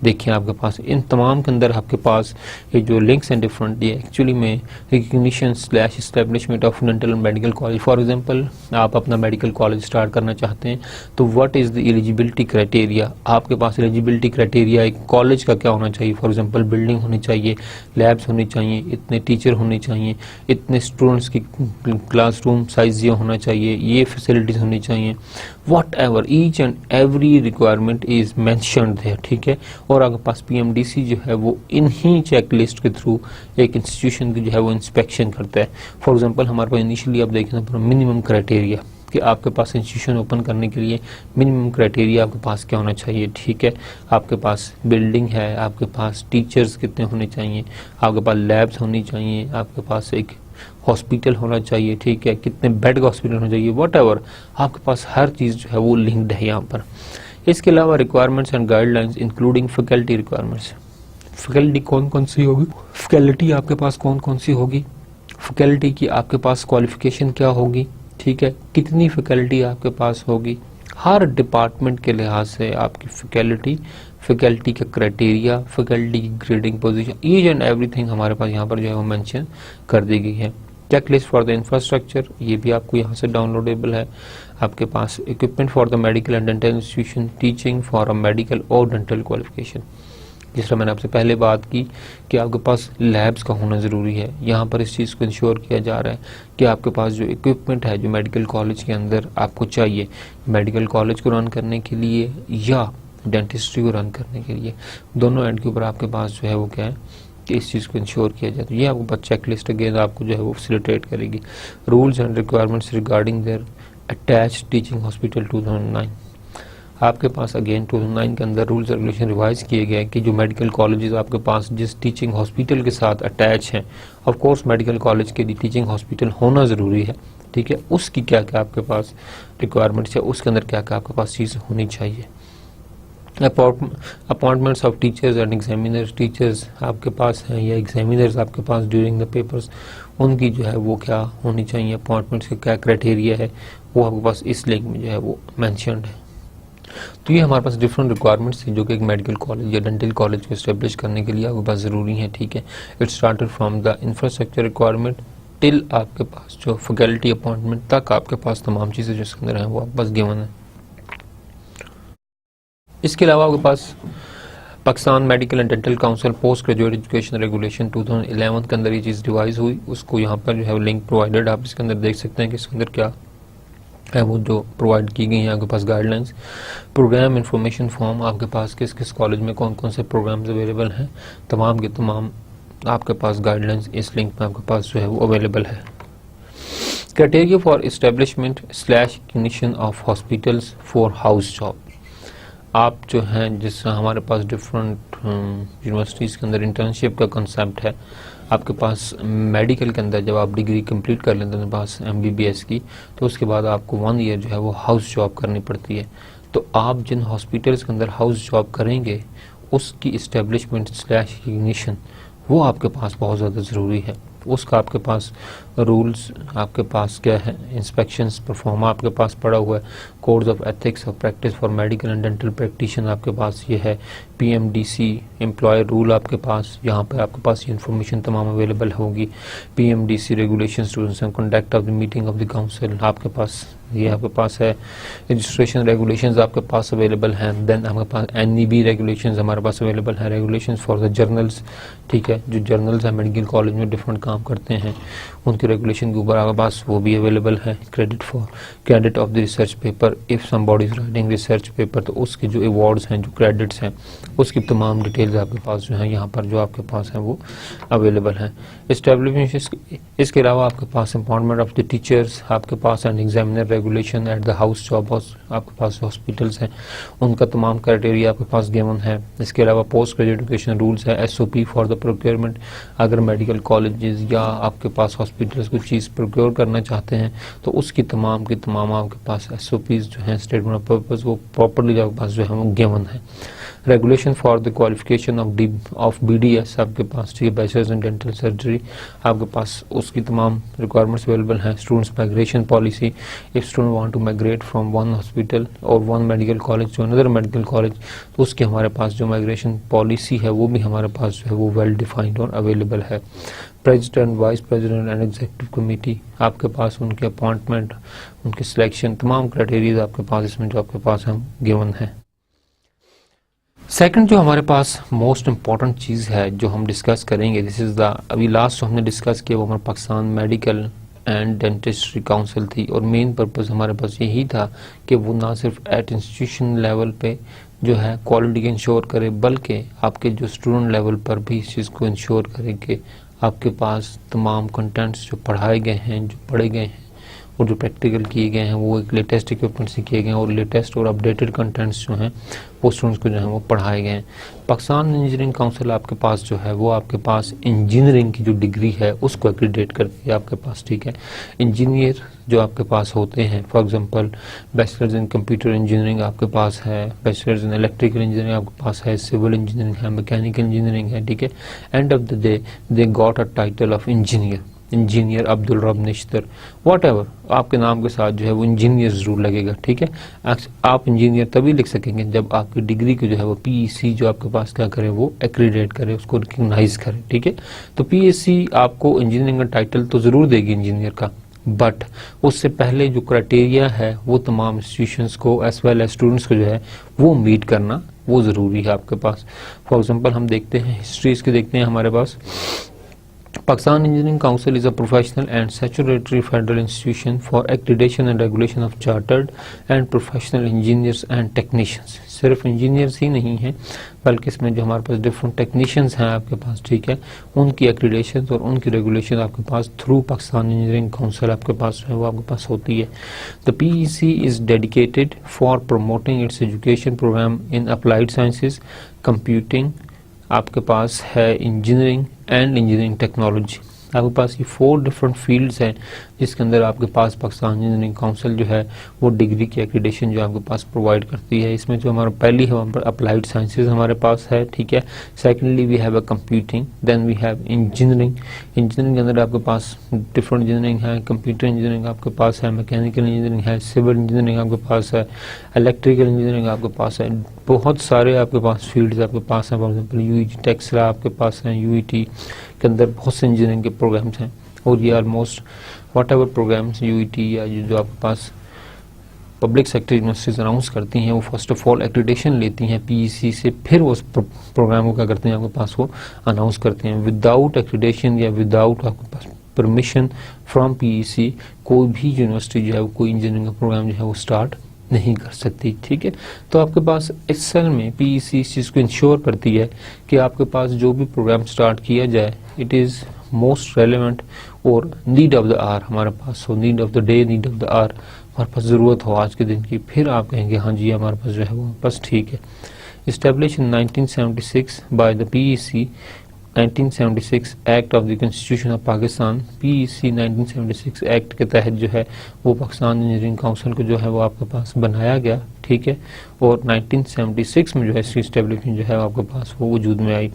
देखिए। आपके पास इन तमाम के अंदर आपके पास ये जो लिंक्स हैं डिफरेंट, ये एक्चुअली में recognition / establishment of dental medical college. For example आप अपना मेडिकल कॉलेज स्टार्ट करना चाहते हैं तो what is the eligibility criteria, आपके पास एलिजिबिलिटी क्राइटेरिया एक कॉलेज का क्या होना चाहिए। फॉर एग्जांपल बिल्डिंग होनी चाहिए, लैब्स होनी चाहिए, इतने टीचर होने चाहिए, इतने स्टूडेंट्स की क्लासरूम साइज ये होना चाहिए, ये फैसिलिटीज़ होनी चाहिए, whatever each and every requirement is mentioned there, ठीक है। और आपके पास PMDC जो है वो इन्हीं चेक लिस्ट के थ्रू एक इंस्टीट्यूशन की जो है वो इंस्पेक्शन करता है। फॉर एग्जांपल हमारे पास इनिशियली आप देखें तो मिनिमम क्राइटेरिया कि आपके पास इंस्टीट्यूशन ओपन करने के लिए मिनिमम क्राइटेरिया आपके पास क्या होना चाहिए, ठीक है। आपके पास बिल्डिंग है, आपके पास टीचर्स कितने होने चाहिए, आपके पास लैब्स होनी चाहिए, आपके पास एक हॉस्पिटल होना चाहिए, ठीक है, कितने बेड का हॉस्पिटल होना चाहिए, वट एवर आपके पास हर चीज़ जो है वो लिंक्ड है यहाँ पर। इसके अलावा requirements and guidelines including faculty requirements, faculty कौन कौन सी होगी, फैकल्टी आपके पास कौन कौन सी होगी, फैकल्टी की आपके पास क्वालिफिकेशन क्या होगी, ठीक है, कितनी फैकल्टी आपके पास होगी, हर डिपार्टमेंट के लिहाज से आपकी फैकल्टी का क्राइटेरिया, फैकल्टी की grading position, each and everything हमारे पास यहाँ पर जो है वो मेंशन कर दी गई है। चेकलिस्ट फॉर द इंफ्रास्ट्रक्चर, ये भी आपको यहाँ से डाउनलोडेबल है। आपके पास equipment for the medical and dental institution, teaching for a medical और डेंटल क्वालिफिकेशन, जिस तरह मैंने आपसे पहले बात की कि आपके पास लैब्स का होना ज़रूरी है। यहाँ पर इस चीज़ को इंश्योर किया जा रहा है कि आपके पास जो इक्विपमेंट है जो मेडिकल कॉलेज के अंदर आपको चाहिए, मेडिकल कॉलेज को रन करने के लिए या डेंटिस्ट्री को रन करने के लिए, दोनों एंड के ऊपर आपके पास जो है वो क्या है कि इस चीज़ को इंश्योर किया जाए। तो ये आपको चेक लिस्ट अगेन आपको जो है वो फैसिलिटेट करेगी। Rules and requirements regarding their attached teaching hospital 2009, आपके पास अगेन 2009 के अंदर रूल्स रेगुलेशन रिवाइज किए गए कि जो मेडिकल कॉलेजेस आपके पास जिस टीचिंग हॉस्पिटल के साथ अटैच हैं, ऑफ कोर्स मेडिकल कॉलेज के लिए टीचिंग हॉस्पिटल होना ज़रूरी है, ठीक है, उसकी क्या क्या आपके पास रिक्वायरमेंट्स है, उसके अंदर क्या क्या आपके पास चीज़ होनी चाहिए। Appointments of teachers and examiners, teachers आपके पास हैं या एग्जामिनर्स आपके पास ड्यूरिंग द पेपर्स, उनकी जो है वो क्या होनी चाहिए, अपॉइंटमेंट्स का क्या क्राइटेरिया है, वो आपके पास इस लिंक में जो है वो मैंशनड है। तो ये हमारे पास डिफरेंट रिक्वायरमेंट्स हैं जो कि एक मेडिकल कॉलेज या डेंटल कॉलेज को इस्टेब्लिश करने के लिए आपके पास ज़रूरी है, ठीक है। It started from the infrastructure requirement till आपके पास जो फैकल्टी अपॉइंटमेंट तक आपके पास तमाम चीज़ें जो इसके अंदर हैं वो आपके पास गिवन है। इसके अलावा आपके पास Pakistan medical and dental council post graduate education regulation 2011 के अंदर ये चीज़ रिवाइज हुई, उसको यहाँ पर जो है लिंक प्रोवाइडेड, आप इसके अंदर देख सकते हैं कि इसके अंदर क्या है वो जो प्रोवाइड की गई हैं आपके पास गाइडलाइंस। प्रोग्राम इंफॉर्मेशन फॉर्म आपके पास किस किस कॉलेज में कौन कौन से प्रोग्राम्स अवेलेबल हैं, तमाम के तमाम आपके पास गाइडलाइंस इस लिंक में आपके पास जो है वो अवेलेबल है। Criteria for establishment slash recognition of hospitals for house job, आप जो हैं जिस हमारे पास डिफरेंट यूनिवर्सिटीज़ के अंदर इंटर्नशिप का कंसेप्ट है, आपके पास मेडिकल के अंदर जब आप डिग्री कंप्लीट कर लेते हैं पास MBBS की, तो उसके बाद आपको 1 ईयर जो है वो हाउस जॉब करनी पड़ती है। तो आप जिन हॉस्पिटल्स के अंदर हाउस जॉब करेंगे उसकी इस्टेब्लिशमेंट स्लैश रिकग्निशन वो आपके पास बहुत ज़्यादा ज़रूरी है। उसका आपके पास रूल्स आपके पास क्या है, इंस्पेक्शंस परफॉर्म आपके पास पड़ा हुआ है, codes of ethics of practice for medical and dental practitioner आपके पास ये है, PMDC एम्प्लॉय रूल आपके पास, यहाँ पर आपके पास ये इन्फॉर्मेशन तमाम अवेलेबल होगी। PMDC regulations rules and conduct of the meeting of the council आपके पास ये आपके पास है। रजिस्ट्रेशन रेगुलेशंस आपके पास अवेलेबल हैं। देन आपके पास NEB रेगुलेशंस हमारे पास अवेलेबल है, रेगुलेशंस फॉर द जर्नल्स, ठीक है, जो जर्नल्स हैं मेडिकल कॉलेज में डिफरेंट काम करते हैं उनकी रेगुलेशन के ऊपर आपके पास वो भी अवेलेबल है। Credit of the research paper, if somebody is writing research paper तो उसके जो अवार्ड्स हैं जो क्रेडिट्स हैं उसकी तमाम डिटेल्स आपके पास जो हैं यहाँ पर जो आपके पास हैं वो अवेलेबल हैं। एस्टेब्लिशमेंट, इसके अलावा आपके पास अपॉइंटमेंट ऑफ द टीचर्स आपके पास and examiner regulation at the house job, आपके पास हॉस्पिटल्स हैं उनका तमाम क्राइटेरिया आपके पास गिवन है। इसके अलावा पोस्ट ग्रेजुएट एजुकेशन रूल्स है, SOP फॉर द प्रोक्योरमेंट, अगर मेडिकल कॉलेजेस या आपके पास हॉस्पिटल्स कुछ चीज़ प्रोक्योर करना चाहते हैं तो उसकी तमाम की तमाम आपके पास SOPs जो हैं स्टेटमेंट ऑफ पर्पस वो प्रॉपरली आपके पास जो है वो गिवन है। Regulation for the qualification of BDS आपके पास, ठीक है, बैचलर्स इन डेंटल सर्जरी आपके पास उसकी तमाम रिक्वायरमेंट्स अवेलेबल हैं। Students migration policy, if student want to migrate from one hospital और one medical college to another medical college तो उसकी हमारे पास जो माइग्रेशन पॉलिसी है वो भी हमारे पास जो है वो वेल डिफाइंड और अवेलेबल है। President, vice president and executive committee आपके पास उनके अपॉइंटमेंट, उनकी सिलेक्शन, तमाम क्राइटेरिया आपके पास इसमें जो आपके पास हम गिवन है। सेकंड जो हमारे पास मोस्ट इम्पॉर्टेंट चीज़ है जो हम डिस्कस करेंगे, दिस इज़ द अभी लास्ट जो हमने डिस्कस किया वो हमारे Pakistan medical and dentistry council थी और मेन पर्पस हमारे पास यही था कि वो ना सिर्फ एट इंस्टीट्यूशन लेवल पे जो है क्वालिटी इंश्योर करे बल्कि आपके जो स्टूडेंट लेवल पर भी इस चीज़ को इंश्योर करे कि आपके पास तमाम कंटेंट्स जो पढ़ाए गए हैं, जो पढ़े गए हैं और जो प्रैक्टिकल किए गए हैं वो एक लेटेस्ट इक्विपमेंट से किए गए हैं और लेटेस्ट और अपडेटेड कंटेंट्स जो हैं वो स्टूडेंट्स को जो है वो पढ़ाए गए हैं। पाकिस्तान इंजीनियरिंग काउंसिल आपके पास जो है वो आपके पास इंजीनियरिंग की जो डिग्री है उसको एक्रीडेट करती है आपके पास, ठीक है। इंजीनियर जो आपके पास होते हैं, for example bachelors in computer engineering आपके पास है, बैचलर्स इन इलेक्ट्रिकल इंजीनियरिंग आपके पास है, सिविल इंजीनियरिंग है, मैकेनिकल इंजीनियरिंग है, ठीक है। And of the day they got a title of engineer Abdul रब निश्तर, वॉट एवर आपके नाम के साथ जो है वो इंजीनियर जरूर लगेगा, ठीक है। आप इंजीनियर तभी लिख सकेंगे जब आपकी डिग्री को जो है वो PEC जो आपके पास क्या करे वो एक्रीडेट करे, उसको रिकग्नाइज करे, ठीक है। तो PEC आपको इंजीनियरिंग का टाइटल तो जरूर देगी इंजीनियर का, बट उससे पहले जो क्राइटेरिया है वो तमाम इंस्टीट्यूशंस को एज वेल एज स्टूडेंट्स को जो है वो मीट करना वो ज़रूरी है आपके पास। फॉर एग्जांपल हम देखते हैं हिस्ट्रीज के, देखते हैं हमारे पास Pakistan Engineering Council is a professional and statutory federal institution for accreditation and regulation of chartered and professional engineers and technicians। सिर्फ इंजीनियर्स ही नहीं हैं बल्कि इसमें जो हमारे पास डिफरेंट टेक्नीशियंस हैं आपके पास, ठीक है, उनकी एक्रीडेशन और उनकी रेगुलेशन आपके पास थ्रू पाकिस्तान इंजीनियरिंग काउंसिल आपके पास है वो आपके पास होती है। The PEC is dedicated for promoting its education programme in applied sciences, computing, आपके पास है इंजीनियरिंग एंड इंजीनियरिंग टेक्नोलॉजी। आपके पास ये 4 डिफरेंट फील्ड्स हैं जिसके अंदर आपके पास पाकिस्तान इंजीनियरिंग काउंसिल जो है वो डिग्री की एक्रीडेशन जो आपके पास प्रोवाइड करती है। इसमें जो हमारा पहली है वहाँ पर अप्लाइड साइंसेज हमारे पास है, ठीक है। Secondly we have a computing, then we have engineering. Engineering के अंदर आपके पास डिफरेंट इंजीनियरिंग है, कंप्यूटर इंजीनियरिंग आपके पास है, मैकेनिकल इंजीनियरिंग है, सिविल इंजीनियरिंग आपके पास है, इलेक्ट्रिकल इंजीनियरिंग आपके पास है, बहुत सारे आपके पास फील्ड्स आपके पास हैं। फॉर एग्जाम्पल UET टेक्सला आपके पास हैं, UET के अंदर बहुत से इंजीनियरिंग के प्रोग्राम्स हैं और ये almost whatever programmes UET या जो आपके पास पब्लिक सेक्टर यूनिवर्सिटीज अनाउंस करती हैं वो फर्स्ट ऑफ ऑल एक्रीडेशन लेती हैं PEC से, फिर वो उस प्रोग्राम को क्या करते हैं आपके पास वो अनाउंस करते हैं। विदाउट एक्रीडेशन या विदाउट आपके पास परमिशन फ्रॉम PEC कोई भी यूनिवर्सिटी जो है वो कोई इंजीनियरिंग का प्रोग्राम जो है वो स्टार्ट नहीं कर सकती, ठीक है। तो आपके पास एक्सेल में PEC इस चीज़ को इंश्योर करती है कि आपके पास जो भी प्रोग्राम स्टार्ट किया जाए इट इज़ मोस्ट रेलेवेंट और नीड ऑफ द आर हमारे पास हो, need of the day, need of the hour हमारे पास ज़रूरत हो आज के दिन की, फिर आप कहेंगे हाँ जी हमारे पास जो है वो बस ठीक है। Establish in 1976 by the PEC 1976 act of the constitution of Pakistan. PEC 1976 act के तहत जो है वो पाकिस्तान इंजीनियरिंग काउंसिल को जो है वो आपके पास बनाया गया, ठीक है, और 1976 में जो है इसकी इस्टेब्लिशमेंट जो है आपके पास वो वजूद में आई।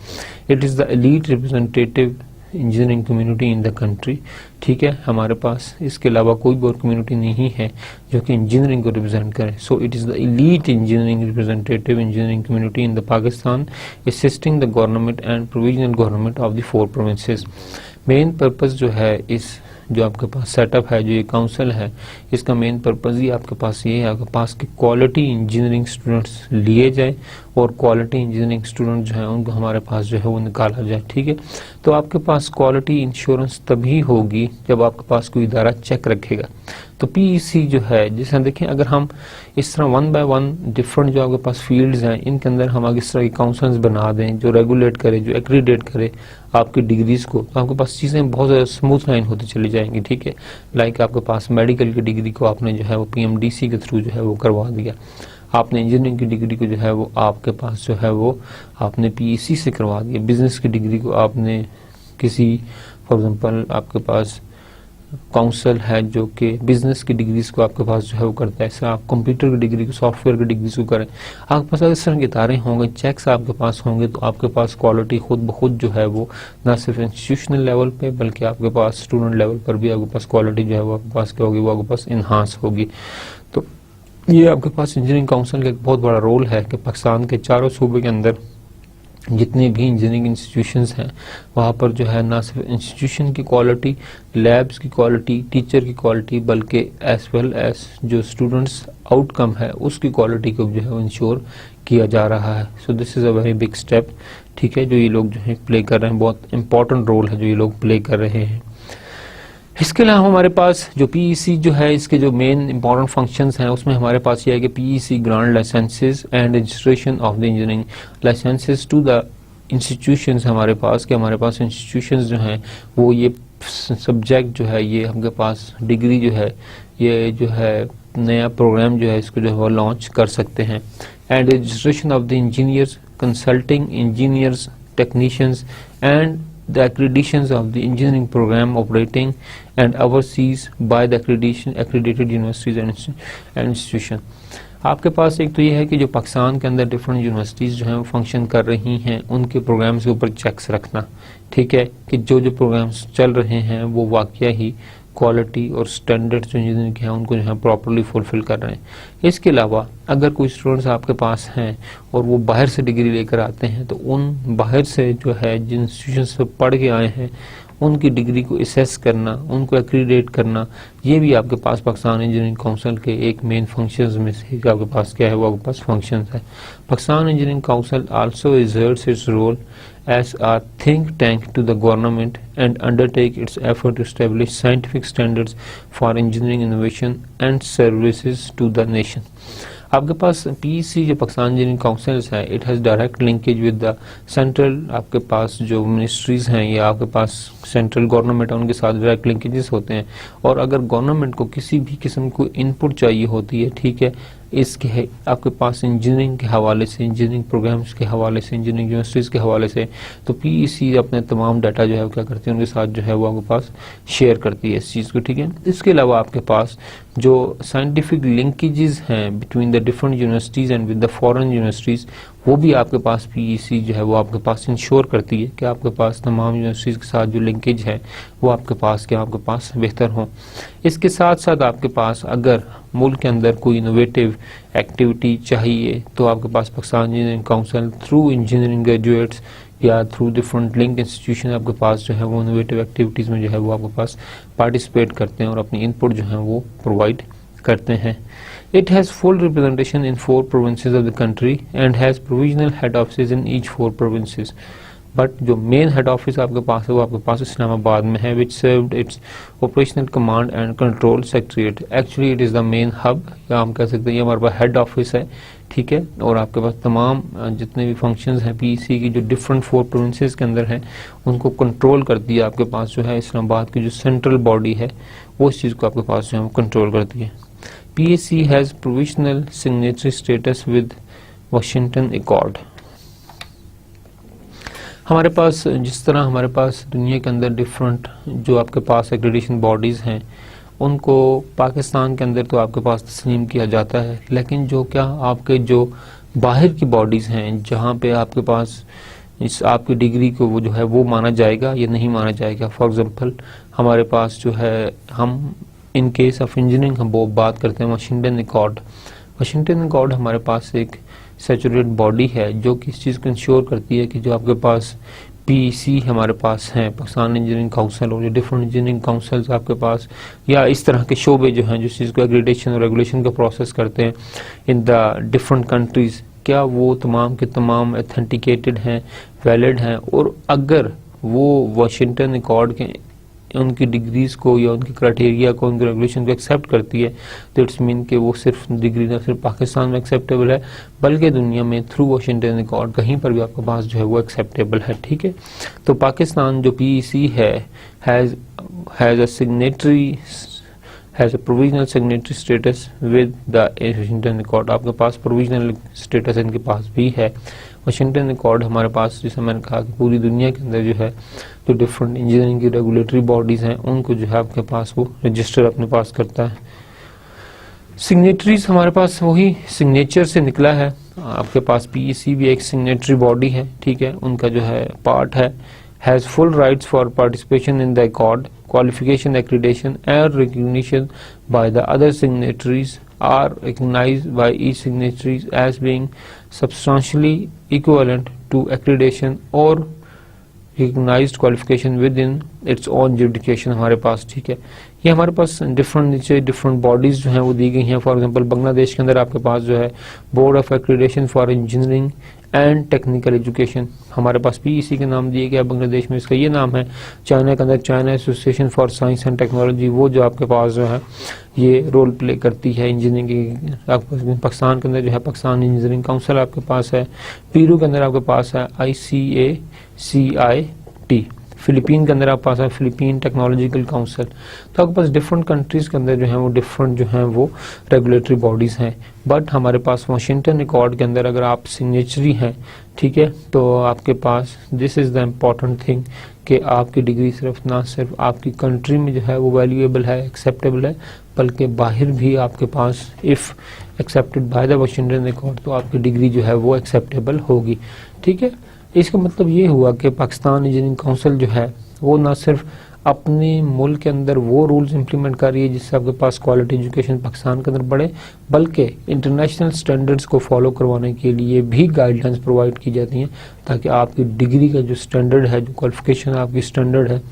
It is the elite representative engineering community in the country, ठीक है। हमारे पास इसके अलावा कोई भी और कम्युनिटी नहीं है जो कि इंजीनियरिंग को रिप्रेजेंट करे। So it is the elite engineering representative engineering community in the Pakistan assisting the government and provisional government of the 4 provinces. Main purpose जो है इस जो आपके पास सेटअप है, जो ये काउंसिल है, इसका मेन पर्पज़ ही आपके पास ये है आपके पास कि क्वालिटी इंजीनियरिंग स्टूडेंट्स लिए जाए और क्वालिटी इंजीनियरिंग स्टूडेंट जो है उनको हमारे पास जो है वो निकाला जाए, ठीक है। तो आपके पास क्वालिटी इंश्योरेंस तभी होगी जब आपके पास कोई इदारा चेक रखेगा। तो PEC जो है, जैसे देखें अगर हम इस तरह 1 बाय 1 डिफरेंट जो आपके पास फील्ड्स हैं इनके अंदर हम अगर इस तरह की काउंसिल्स बना दें जो रेगुलेट करे, जो एक्रीडेट करे आपकी डिग्रीज को, तो आपके पास चीज़ें बहुत ज़्यादा स्मूथ लाइन होती चली जाएंगी, ठीक है। लाइक आपके पास मेडिकल की डिग्री को आपने जो है वो PMDC के थ्रू जो है वो करवा दिया, आपने इंजीनियरिंग की डिग्री को जो है वो आपके पास जो है वो आपने PEC से करवा दिया, बिजनेस की डिग्री को आपने किसी फॉर एग्जांपल आपके पास काउंसिल है जो कि बिजनेस की डिग्रीज को आपके पास जो है वो करता है, ऐसा आप कंप्यूटर की डिग्री को, सॉफ्टवेयर की डिग्रीज को करें। आपके पास अगर इस तरह के इदारे होंगे, चेक्स आपके पास होंगे, तो आपके पास क्वालिटी खुद ब खुद जो है वो ना सिर्फ इंस्टीट्यूशनल लेवल पे बल्कि आपके पास स्टूडेंट लेवल पर भी आपके पास क्वालिटी जो है वो आपके पास क्या होगी, वो आपके पास इन्हांस होगी। तो ये आपके पास इंजीनियरिंग काउंसिल का एक बहुत बड़ा रोल है कि पाकिस्तान के चारों सूबे के अंदर जितने भी इंजीनियरिंग इंस्टीट्यूशंस हैं वहाँ पर जो है ना सिर्फ इंस्टीट्यूशन की क्वालिटी, लैब्स की क्वालिटी, टीचर की क्वालिटी, बल्कि एज वेल एज जो स्टूडेंट्स आउटकम है उसकी क्वालिटी को जो है वो इंश्योर किया जा रहा है। So this is a very big step, ठीक है, जो ये लोग जो है प्ले कर रहे हैं, बहुत इंपॉर्टेंट रोल है जो ये लोग प्ले कर रहे हैं। इसके अलावा हमारे पास जो PEC जो है इसके जो मेन इंपॉर्टेंट फंक्शंस हैं उसमें हमारे पास ये है कि PEC grant licences and registration of the engineering licences to the institutions. हमारे पास कि हमारे पास इंस्टीट्यूशंस जो हैं वो ये सब्जेक्ट जो है ये हमके पास डिग्री जो है ये जो है नया प्रोग्राम जो है इसको जो है वो लॉन्च कर सकते हैं। And registration of the engineers, consulting engineers, technicians and the accreditations of the engineering program operating and overseas by the accredited universities and institution। आपके पास एक तो ये है कि जो पाकिस्तान के अंदर डिफरेंट यूनिवर्सिटीज़ जो हैं वो फंक्शन कर रही हैं उनके प्रोग्राम्स के ऊपर चेक्स रखना, ठीक है, कि जो जो प्रोग्राम्स चल रहे हैं वो वाकया ही क्वालिटी और स्टैंडर्ड्स जो इंजीनियरिंग के हैं उनको जो है प्रॉपर्ली फुलफिल कर रहे हैं। इसके अलावा अगर कोई स्टूडेंट्स आपके पास हैं और वो बाहर से डिग्री लेकर आते हैं तो उन बाहर से जो है जिन इंस्टीट्यूशन से पढ़ के आए हैं उनकी डिग्री को असेस करना, उनको एक्रीडेट करना, ये भी आपके पास पाकिस्तान इंजीनियरिंग काउंसिल के एक मेन फंक्शंस में से आपके पास क्या है, वो आपके पास फंक्शंस है। Pakistan engineering council also exerts its role as a think tank to the government and undertake its effort to establish scientific standards for engineering innovation and services to the nation। आपके पास पीईसी जो पाकिस्तान इंजीनियरिंग काउंसिल है, it has direct linkage with the central, आपके पास जो मिनिस्ट्रीज़ हैं या आपके पास सेंट्रल गवर्नमेंट है, उनके साथ डायरेक्ट लिंकेजेस होते हैं। और अगर गवर्नमेंट को किसी भी किस्म को इनपुट चाहिए होती है, ठीक है, इसके है आपके पास इंजीनियरिंग के हवाले से, इंजीनियरिंग प्रोग्राम्स के हवाले से, इंजीनियरिंग यूनिवर्सिटीज़ के हवाले से, तो पीईसी अपने तमाम डाटा जो है वो क्या करती है, उनके साथ जो है वो आपके पास शेयर करती है इस चीज़ को, ठीक है। इसके अलावा आपके पास जो साइंटिफिक लिंकेजेस हैं between the different universities and with the foreign universities, वो भी आपके पास पीईसी जो है वो आपके पास इंश्योर करती है कि आपके पास तमाम यूनिवर्सिटीज़ के साथ जो लिंकेज है वो आपके पास क्या, आपके पास बेहतर हो। इसके साथ साथ आपके पास अगर मुल्क के अंदर कोई इनोवेटिव एक्टिविटी चाहिए तो आपके पास Pakistan engineering council through engineering graduates या थ्रू डिफरेंट लिंक इंस्टीट्यूशन आपके पास जो है वो इनोवेटिव एक्टिविटीज़ में जो है वो आपके पास पार्टिसिपेट करते हैं और अपनी इनपुट जो है वो प्रोवाइड करते हैं। It has full representation in 4 provinces of the country and has provisional head offices in each 4 provinces. But जो मेन हेड ऑफिस आपके पास है वो आपके पास इस्लामाबाद में है, which served its operational command and control secretariat. Actually it is the main hub, या हम कह सकते हैं ये हमारे पास हेड ऑफिस है, ठीक है। और आपके पास तमाम जितने भी फंक्शंस हैं पीईसी की जो डिफरेंट 4 प्रोविंसेस के अंदर हैं उनको कंट्रोल करती है। आपके पास जो है इस्लामाबाद की जो सेंट्रल बॉडी है वो इस चीज़ को आपके पास जो है वो कंट्रोल करती है। PSC has provisional signatory status with Washington Accord। हमारे पास जिस तरह हमारे पास दुनिया के अंदर डिफरेंट जो आपके पास एक्रेडिटेशन बॉडीज़ हैं उनको पाकिस्तान के अंदर तो आपके पास तस्लीम किया जाता है, लेकिन जो क्या आपके जो बाहर की बॉडीज़ हैं जहाँ पे आपके पास इस आपकी डिग्री को वो जो है वो माना जाएगा या नहीं माना जाएगा। फॉर एग्जांपल हमारे पास जो है हम इन केस ऑफ इंजीनियरिंग हम वो बात करते हैं वाशिंगटन अकॉर्ड। वाशिंगटन अकॉर्ड हमारे पास एक सैचुरेट बॉडी है जो कि इस चीज़ को इंश्योर करती है कि जो आपके पास पीईसी हमारे पास हैं पाकिस्तान इंजीनियरिंग काउंसिल और जो डिफरेंट इंजीनियरिंग काउंसिल्स आपके पास या इस तरह के शोबे जो हैं जिस चीज़ को एक्रेडिटेशन और रेगुलेशन का प्रोसेस करते हैं इन द डिफरेंट कंट्रीज़, क्या वो तमाम के तमाम ऑथेंटिकेटेड हैं, वैलिड हैं। और अगर वो वाशिंगटन अकॉर्ड के उनकी डिग्रीज को या उनकी क्राइटेरिया को, उनके रेगुलेशन को एक्सेप्ट करती है तो इट्स मीन कि वो सिर्फ डिग्री ना सिर्फ पाकिस्तान में एक्सेप्टेबल है बल्कि दुनिया में थ्रू वाशिंगटन अकॉर्ड कहीं पर भी आपके पास जो है वो एक्सेप्टेबल है, ठीक है। तो पाकिस्तान जो पीईसी है has a provisional signatory status with the Washington accord. आपके पास प्रोविजनल स्टेटस इनके पास भी है। वाशिंगटन अकॉर्ड हमारे पास जैसे मैंने कहा कि पूरी दुनिया के अंदर जो है जो डिफरेंट इंजीनियरिंग की रेगुलेटरी बॉडीज़ हैं उनको जो है आपके पास वो रजिस्टर अपने पास करता है। सिग्नेटरीज हमारे पास वही सिग्नेचर से निकला है। आपके पास पीईसी भी एक सिग्नेटरी बॉडी है, ठीक है, उनका जो है पार्ट है। Has full rights for participation in the accord, qualification, accreditation and recognition by the other signatories are recognized by each signatory as being substantially equivalent to accreditation or recognized qualification within its own jurisdiction हमारे पास, ठीक है। ये हमारे पास डिफरेंट नीचे डिफरेंट बॉडीज़ जो हैं वो दी गई हैं। फॉर एग्जांपल बांग्लादेश के अंदर आपके पास जो है board of accreditation for engineering and technical education हमारे पास पीईसी के नाम दिए गया, बांग्लादेश में इसका ये नाम है। चाइना के अंदर China association for science and technology, वो जो आपके पास जो है ये रोल प्ले करती है इंजीनियरिंग की। आपके पाकिस्तान के अंदर जो है पाकिस्तान इंजीनियरिंग काउंसिल आपके पास है। पीरू के अंदर आपके पास है ICACIT। फिलीपीन के अंदर आपके पास है फिलीपीन टेक्नोलॉजिकल काउंसिल। तो आपके पास डिफरेंट कंट्रीज़ के अंदर जो है वो डिफरेंट जो हैं वो रेगुलेटरी बॉडीज़ हैं। बट हमारे पास वाशिंगटन अकॉर्ड के अंदर अगर आप सिग्नेचरी हैं, ठीक है, तो आपके पास this is the important thing कि आपकी डिग्री सिर्फ ना सिर्फ आपकी कंट्री में जो है वो वैल्यूएबल है, एक्सेप्टेबल है, बल्कि बाहर भी आपके पास if accepted by the Washington accord तो आपकी डिग्री जो है वो एक्सेप्टेबल होगी, ठीक है। इसका मतलब ये हुआ कि पाकिस्तान इंजीनियरिंग काउंसिल जो है वो ना सिर्फ अपने मुल्क के अंदर वो रूल्स इंप्लीमेंट कर रही है जिससे आपके पास क्वालिटी एजुकेशन पाकिस्तान के अंदर बढ़े, बल्कि इंटरनेशनल स्टैंडर्ड्स को फॉलो करवाने के लिए भी गाइडलाइंस प्रोवाइड की जाती हैं, ताकि आपकी डिग्री का जो स्टैंडर्ड है, जो क्वालिफिकेशन आपकी स्टैंडर्ड है,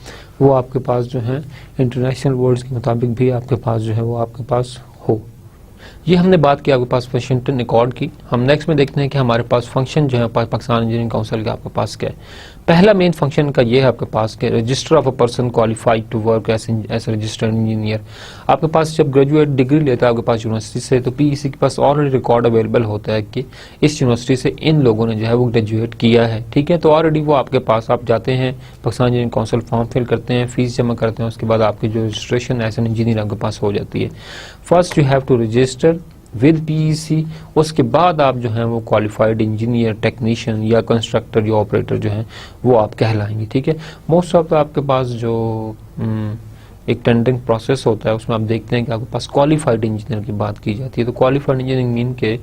वो आपके पास जो है इंटरनेशनल वर्ड्स के मुताबिक भी आपके पास जो है वो आपके पास हो। ये हमने बात की आपके पास वाशिंगटन अकॉर्ड की। हम नेक्स्ट में देखते हैं कि हमारे पास फंक्शन जो है पाकिस्तान इंजीनियरिंग काउंसिल का आपके पास क्या है। पहला मेन फंक्शन का ये है आपके पास के register of a person qualified to work as registered engineer. आपके पास जब ग्रेजुएट डिग्री लेता है आपके पास यूनिवर्सिटी से, तो पीईसी के पास ऑलरेडी रिकॉर्ड अवेलेबल होता है कि इस यूनिवर्सिटी से इन लोगों ने जो है वो ग्रेजुएट किया है, ठीक है। तो ऑलरेडी वो आपके पास, आप जाते हैं Pakistan engineering council, form fill करते हैं, फीस जमा करते हैं, उसके बाद आपकी जो रजिस्ट्रेशन एज एन इंजीनियर आपके पास हो जाती है। First you have to register with PEC, उसके बाद आप जो हैं वो क्वालिफाइड इंजीनियर, टेक्नीशियन या कंस्ट्रक्टर या ऑपरेटर जो हैं वो आप कहलाएंगे, ठीक है। मोस्ट ऑफ आपके पास जो एक टेंडरिंग प्रोसेस होता है उसमें आप देखते हैं कि आपके पास क्वालिफाइड इंजीनियर की बात की जाती है। तो क्वालिफाइड इंजीनियरिंग मीन के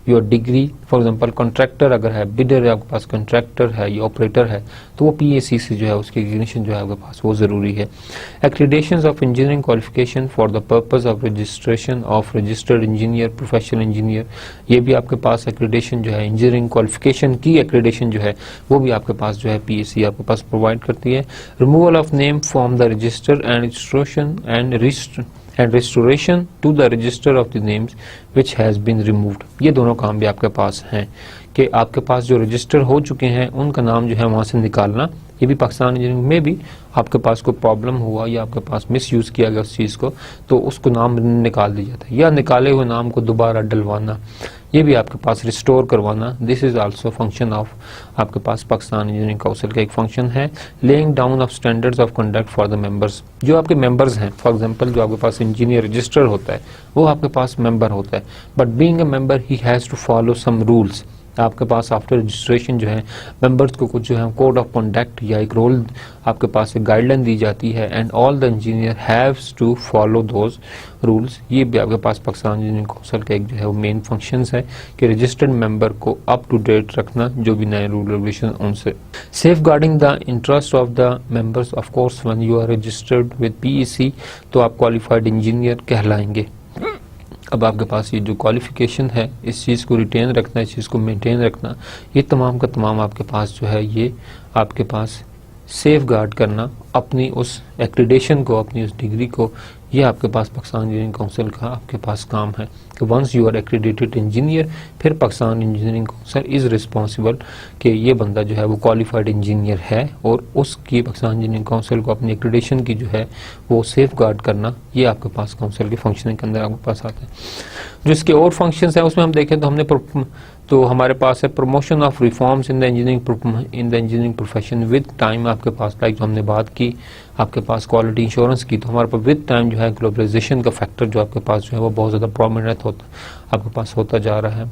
your degree, for example contractor अगर है, बिडर है आपके पास, कॉन्ट्रैक्टर है या ऑपरेटर है, तो वो पीएसी से जो है उसकी रिकग्निशन जो है आपके पास वो जरूरी है। Accreditations of engineering qualification for the purpose of registration of registered engineer, professional engineer, ये भी आपके पास एक्रीडेशन जो है, इंजीनियरिंग क्वालिफिकेशन की एक्रीडेशन जो है वो भी आपके पास जो है पीएसी आपके पास प्रोवाइड करती है। Removal of name from the register and restoration to the register of the names which has been removed, ये दोनों काम भी आपके पास हैं कि आपके पास जो रजिस्टर हो चुके हैं उनका नाम जो है वहाँ से निकालना। ये भी पाकिस्तान इंजीनियरिंग में भी आपके पास कोई प्रॉब्लम हुआ या आपके पास मिस यूज़ किया गया उस चीज़ को, तो उसको नाम निकाल दिया जाता है, या निकाले हुए नाम को दोबारा डलवाना, ये भी आपके पास रिस्टोर करवाना। This is also function of आपके पास पाकिस्तान इंजीनियरिंग काउंसिल का एक फंक्शन है। Laying down of standards of conduct for the members, जो आपके मेंबर्स हैं, फॉर एग्जांपल जो आपके पास इंजीनियर रजिस्टर होता है वो आपके पास मेंबर होता है, but being a member he has to follow some rules. आपके पास आफ्टर रजिस्ट्रेशन जो है मेंबर्स को कुछ जो है कोड ऑफ कंडक्ट या एक रोल आपके पास एक गाइडलाइन दी जाती है, and all the engineer haves to follow those rules. ये भी आपके पास पाकिस्तान इंजीनियरिंग काउंसिल का एक जो है वो मेन फंक्शंस है कि रजिस्टर्ड मेंबर को अप टू डेट रखना, जो भी नए रूल रेगुलेशन उनसे। Safeguarding the interest of the members, of course when you are registered with PEC तो आप क्वालिफाइड इंजीनियर कहलाएंगे। अब आपके पास ये जो क्वालिफिकेशन है, इस चीज़ को रिटेन रखना, इस चीज़ को मेंटेन रखना, ये तमाम का तमाम आपके पास जो है ये आपके पास सेफ गार्ड करना अपनी उस एक्रीडेशन को, अपनी उस डिग्री को, ये आपके पास पाकिस्तान इंजीनियरिंग काउंसिल का आपके पास काम है कि once you are accredited engineer, फिर Pakistan engineering council is responsible कि ये बंदा जो है वो क्वालिफाइड इंजीनियर है, और उसकी पाकिस्तान इंजीनियरिंग काउंसिल को अपनी एक्रीडेशन की जो है वो सेफ गार्ड करना, ये आपके पास काउंसिल के फंक्शनिंग के अंदर आपके पास आता है। जो इसके और फंक्शंस हैं उसमें हम देखें तो हमारे पास है promotion of reforms in the engineering profession with time. आपके पास लाइक जो हमने बात की आपके पास क्वालिटी इंश्योरेंस की, तो हमारे पास विद टाइम जो है ग्लोबलाइजेशन का फैक्टर जो आपके पास जो है वो बहुत ज़्यादा प्रोमिनेंट आपके पास होता जा रहा है।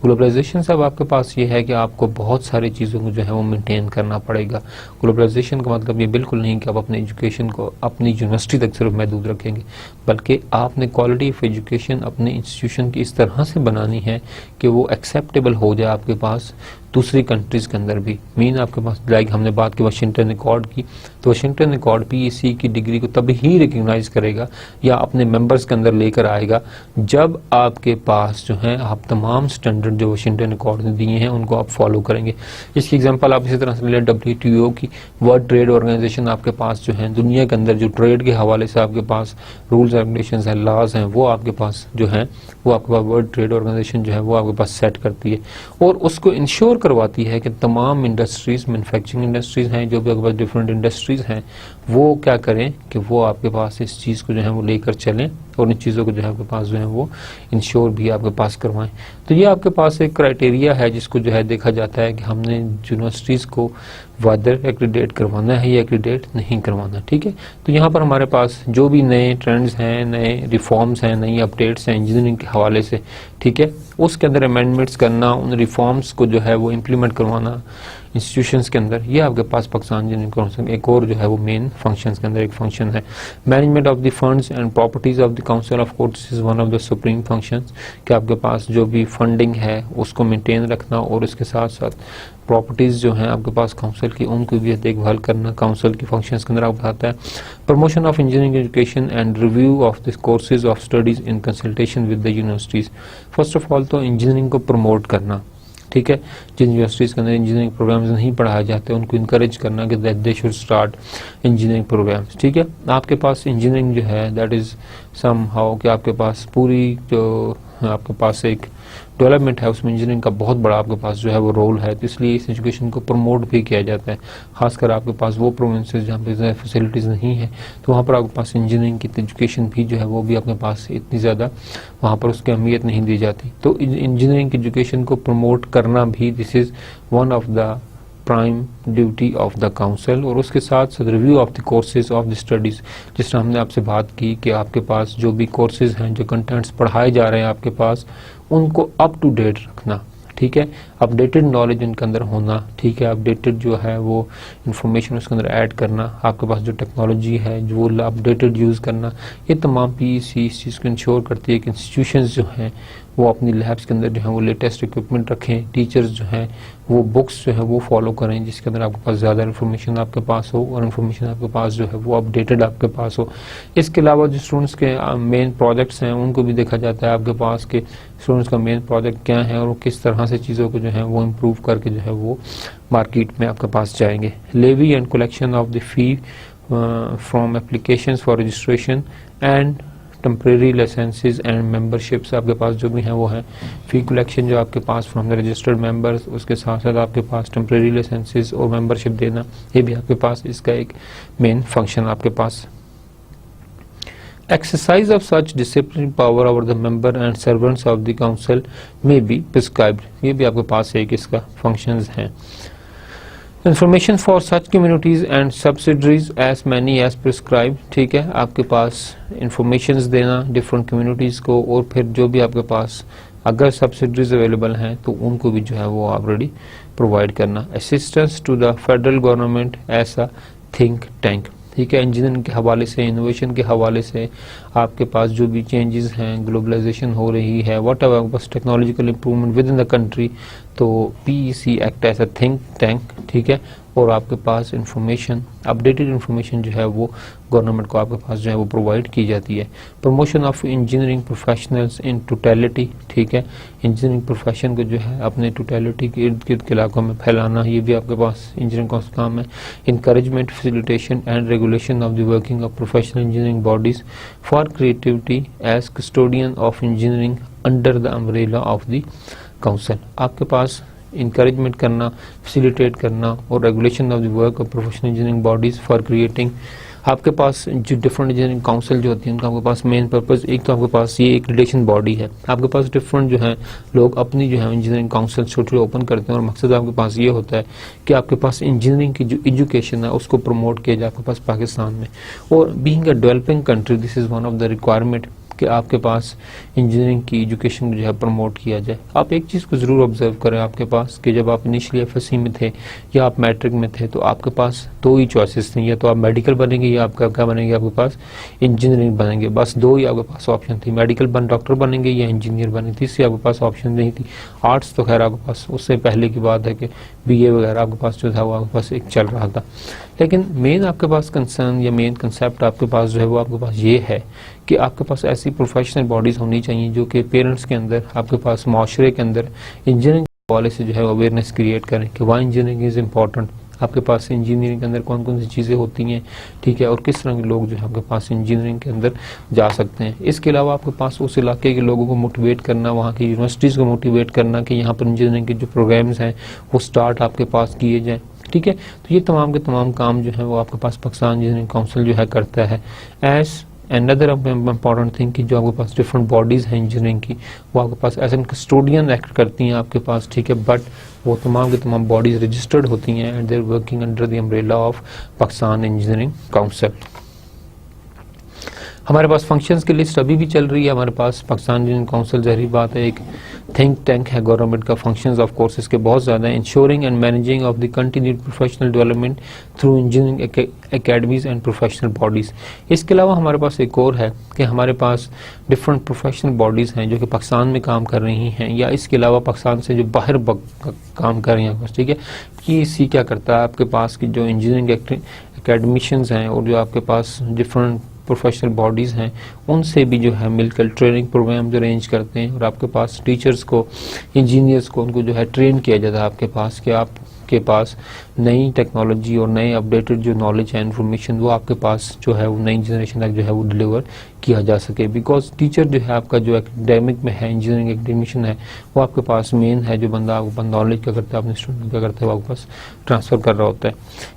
ग्लोबलाइजेशन से अब आपके पास ये है कि आपको बहुत सारी चीज़ों को जो है वो मेंटेन करना पड़ेगा। ग्लोबलाइजेशन का मतलब ये बिल्कुल नहीं कि आप अपने एजुकेशन को अपनी यूनिवर्सिटी तक सिर्फ महदूद रखेंगे, बल्कि आपने क्वालिटी ऑफ एजुकेशन अपने इंस्टीट्यूशन की इस तरह से बनानी है कि वो एक्सेप्टेबल हो जाए आपके पास दूसरी कंट्रीज के अंदर भी। मीन आपके पास लाइक हमने बात की वाशिंगटन अकॉर्ड की, तो वाशिंगटन अकॉर्ड पीईसी की डिग्री को तभी ही रिकग्नाइज करेगा या अपने मेंबर्स के अंदर लेकर आएगा जब आपके पास जो है आप तमाम स्टैंडर्ड जो वाशिंगटन अकॉर्ड ने दिए हैं उनको आप फॉलो करेंगे। इसकी एग्जांपल आप इसी तरह से ले WTO की, वर्ल्ड ट्रेड ऑर्गेनाइजेशन आपके पास जो है दुनिया के अंदर जो ट्रेड के हवाले से आपके पास रूल्स रेगुलेशंस हैं, लॉज हैं, वो आपके पास जो है वो आपके पास वर्ल्ड ट्रेड ऑर्गेनाइजेशन जो है वो आपके पास सेट करती है और उसको इंश्योर करवाती है कि तमाम इंडस्ट्रीज, मैन्युफैक्चरिंग इंडस्ट्रीज हैं, जो भी आपके पास डिफरेंट इंडस्ट्रीज हैं, वो क्या करें कि वो आपके पास इस चीज़ को जो है वो लेकर चलें और इन चीज़ों को जो है आपके पास जो है वो इंश्योर भी आपके पास करवाएं। तो ये आपके पास एक क्राइटेरिया है जिसको जो है देखा जाता है कि हमने यूनिवर्सिटीज़ को वादर एक्रीडेट करवाना है या एक्रीडेट नहीं करवाना, ठीक है। तो यहाँ पर हमारे पास जो भी नए ट्रेंड्स हैं, नए रिफॉर्म्स हैं, नई अपडेट्स हैं इंजीनियरिंग के हवाले से, ठीक है, उसके अंदर अमेंडमेंट्स करना, उन रिफॉर्म्स को जो है वो इम्प्लीमेंट करवाना, इंस्टीट्यूशंस के अंदर, ये आपके पास पाकिस्तान इंजीनियरिंग काउंसिल एक और जो है वो मेन फंक्शंस के अंदर एक फंक्शन है। Management of the funds and properties of the council of course is one of the supreme functions, कि आपके पास जो भी फंडिंग है उसको मेंटेन रखना और इसके साथ साथ प्रॉपर्टीज़ जो हैं आपके पास काउंसिल की उनको भी देखभाल करना काउंसिल की फंक्शंस के अंदर आपको आता है। Promotion of engineering education and review of the courses of studies in consultation with the universities. First of all तो इंजीनियरिंग को प्रमोट करना, ठीक है, जिन यूनिवर्सिटीज़ के अंदर इंजीनियरिंग प्रोग्राम्स नहीं पढ़ाए जाते उनको इनकरेज करना कि that they should start engineering programmes, ठीक है। आपके पास इंजीनियरिंग जो है दैट इज़ सम हाउ कि आपके पास पूरी जो आपके पास एक डेवलपमेंट है उसमें इंजीनियरिंग का बहुत बड़ा आपके पास जो है वो रोल है, तो इसलिए इस एजुकेशन को प्रमोट भी किया जाता है। खासकर आपके पास वो प्रोविंसेस जहाँ पे फैसिलिटीज़ नहीं है तो वहाँ पर आपके पास इंजीनियरिंग की एजुकेशन भी जो है वो भी आपके पास इतनी ज़्यादा वहाँ पर उसकी अहमियत नहीं दी जाती। तो इंजीनियरिंग की एजुकेशन को प्रमोट करना भी this is one of the prime duty of the council. और उसके साथ साथ review of the courses of the studies, जिस तरह हमने आपसे बात की कि आपके पास जो भी कोर्सेज हैं जो कंटेंट्स पढ़ाए जा रहे हैं आपके पास उनको अप टू डेट रखना, ठीक है, अपडेटेड नॉलेज उनके अंदर होना, ठीक है, अपडेटेड जो है वो इंफॉर्मेशन उसके अंदर ऐड करना, आपके पास जो टेक्नोलॉजी है जो वो अपडेटेड यूज़ करना, ये तमाम पीईसी इस चीज़ को इंश्योर करती है कि इंस्टीट्यूशंस जो हैं वो अपनी लैब्स के अंदर जो है वो लेटेस्ट इक्विपमेंट रखें, टीचर्स जो हैं वो बुक्स जो है वो फॉलो करें जिसके अंदर आपके पास ज़्यादा इन्फॉर्मेशन आपके पास हो और इन्फॉर्मेशन आपके पास जो है वो अपडेटेड आपके पास हो। इसके अलावा जो स्टूडेंट्स के मेन प्रोजेक्ट्स हैं उनको भी देखा जाता है आपके पास के स्टूडेंट्स का मेन प्रोजेक्ट क्या है और वो किस तरह से चीज़ों को जो है वो इम्प्रूव करके जो है वो मार्केट में आपके पास जाएंगे। Levy and collection of the fee from applications for registration and temporary licences and memberships, आपके पास जो भी हैं वो है फी कलेक्शन जो आपके पास फ्रॉम द रजिस्टर्ड मेंबर्स, उसके साथ साथ आपके पास टेम्प्रेरी लाइसेंसेज और मेंबरशिप देना, ये भी आपके पास इसका एक मेन फंक्शन आपके पास। Exercise of such disciplinary power over the member and servants of the council may be prescribed, ये भी आपके पास एक इसका functions हैं। Information for such communities and subsidiaries as many as prescribed, ठीक है, आपके पास informations देना different communities को और फिर जो भी आपके पास अगर subsidiaries available हैं तो उनको भी जो है वो ऑलरेडी प्रोवाइड करना। Assistance to the federal government as a think tank, ठीक है, इंजीनियरिंग के हवाले से इनोवेशन के हवाले से आपके पास जो भी चेंजेस हैं, ग्लोबलाइजेशन हो रही है, वट एवर बस technological improvement within the country, तो PEC act as a think tank, ठीक है, और आपके पास इंफॉर्मेशन अपडेटेड इंफॉर्मेशन जो है वो गवर्नमेंट को आपके पास जो है वो प्रोवाइड की जाती है। Promotion of engineering professionals in totality, ठीक है, इंजीनियरिंग प्रोफेशन को जो है अपने टोटलिटी के इर्द गिर्द के इलाकों में फैलाना, ये भी आपके पास इंजीनियरिंग का काम है। Encouragement facilitation and regulation of the working of professional engineering bodies for creativity as custodian of engineering under the umbrella of the council, आपके पास इंकरेजमेंट करना, फैसिलिटेट करना और regulation of the work of professional engineering bodies for creating, आपके पास जो डिफरेंट इंजीनियरिंग काउंसिल जो होती है उनका आपके पास मेन पर्पस, एक तो आपके पास ये एक रिलेशन बॉडी है, आपके पास डिफरेंट जो है लोग अपनी जो है इंजीनियरिंग काउंसिल छोटे ओपन करते हैं और मकसद आपके पास ये होता है कि आपके पास इंजीनियरिंग की जो एजुकेशन है उसको प्रमोट किया जाए आपके पास पाकिस्तान में। और being a developing country this is one of the requirement कि आपके पास इंजीनियरिंग की एजुकेशन जो है प्रमोट किया जाए। आप एक चीज़ को ज़रूर ऑब्जर्व करें आपके पास कि जब आप इनिशियली एफएससी में थे या आप मैट्रिक में थे तो आपके पास दो ही चॉइसेस थी, या तो आप मेडिकल बनेंगे या आपका क्या बनेंगे, आपके पास इंजीनियरिंग बनेंगे, बस दो ही आपके पास ऑप्शन थी, मेडिकल डॉक्टर बनेंगे या इंजीनियर बनेंगे, तीसरी आपके पास ऑप्शन नहीं थी। आर्ट्स तो खैर आपके पास उससे पहले की बात है कि बीए वगैरह आपके पास जो था वो आपके पास एक चल रहा था, लेकिन मेन आपके पास कंसर्न या मेन कंसेप्ट आपके पास जो है वो आपके पास ये है कि आपके पास ऐसी प्रोफेशनल बॉडीज़ होनी चाहिए जो कि पेरेंट्स के अंदर, आपके पास माशरे के अंदर इंजीनियरिंग के हवाले से जो है अवेयरनेस क्रिएट करें कि वाई इंजीनियरिंग इज़ इम्पॉर्टेंट, आपके पास इंजीनियरिंग के अंदर कौन कौन सी चीज़ें होती हैं, ठीक है, और किस तरह के लोग जो है आपके पास इंजीनियरिंग के अंदर जा सकते हैं। इसके अलावा आपके पास उस इलाके के लोगों को मोटिवेट करना, वहाँ की यूनिवर्सिटीज़ को मोटिवेट करना कि यहाँ पर इंजीनियरिंग के जो प्रोग्राम्स हैं वो स्टार्ट आपके पास किए जाएँ, ठीक है। तो ये तमाम के तमाम काम जो है वो आपके पास पाकिस्तान इंजीनियरिंग काउंसिल जो है करता है। एज अनदर इम्पॉर्टेंट थिंग कि जो आपके पास डिफरेंट बॉडीज़ हैं इंजीनियरिंग की वो आपके पास एज एन कस्टोडियन एक्ट करती हैं आपके पास, ठीक है, बट वो तमाम के तमाम बॉडीज़ रजिस्टर्ड होती हैं and their working under the umbrella of Pakistan engineering council. हमारे पास फंक्शंस की लिस्ट अभी भी चल रही है, हमारे पास पाकिस्तान इंजीनियरिंग काउंसिल ज़ाहिर बात है एक थिंक टैंक है गवर्नमेंट का। फंक्शंस ऑफ कोर्सेज के बहुत ज़्यादा है। Ensuring and managing of the continued professional development through engineering academies and professional bodies. इसके अलावा हमारे पास एक और है कि हमारे पास डिफरेंट प्रोफेशनल बॉडीज़ हैं जो कि पाकिस्तान में काम कर रही हैं या इसके अलावा पाकिस्तान से जो बाहर काम कर रही हैं, ठीक है। PEC क्या करता है, आपके पास की जो इंजीनियरिंग एकेडमिशियंस हैं और जो आपके पास डिफरेंट प्रोफेशनल बॉडीज़ हैं उनसे भी जो है मिलकर ट्रेनिंग प्रोग्राम अरेंज करते हैं और आपके पास टीचर्स को, इंजीनियर्स को उनको जो है ट्रेन किया जाता है आपके पास कि आपके पास नई टेक्नोलॉजी और नए अपडेटेड जो नॉलेज है, इन्फॉर्मेशन, वो आपके पास जो है वो नई जनरेशन तक जो है वो डिलीवर किया जा सके। बिकॉज टीचर जो है आपका जो एकेडमिक में है, इंजीनियरिंग एकेडमिशियन है, वो आपके पास मेन है जो बंदा आपको नॉलेज क्या करता है, अपने स्टूडेंट क्या करता है, वो आपके पास ट्रांसफ़र कर रहा होता है।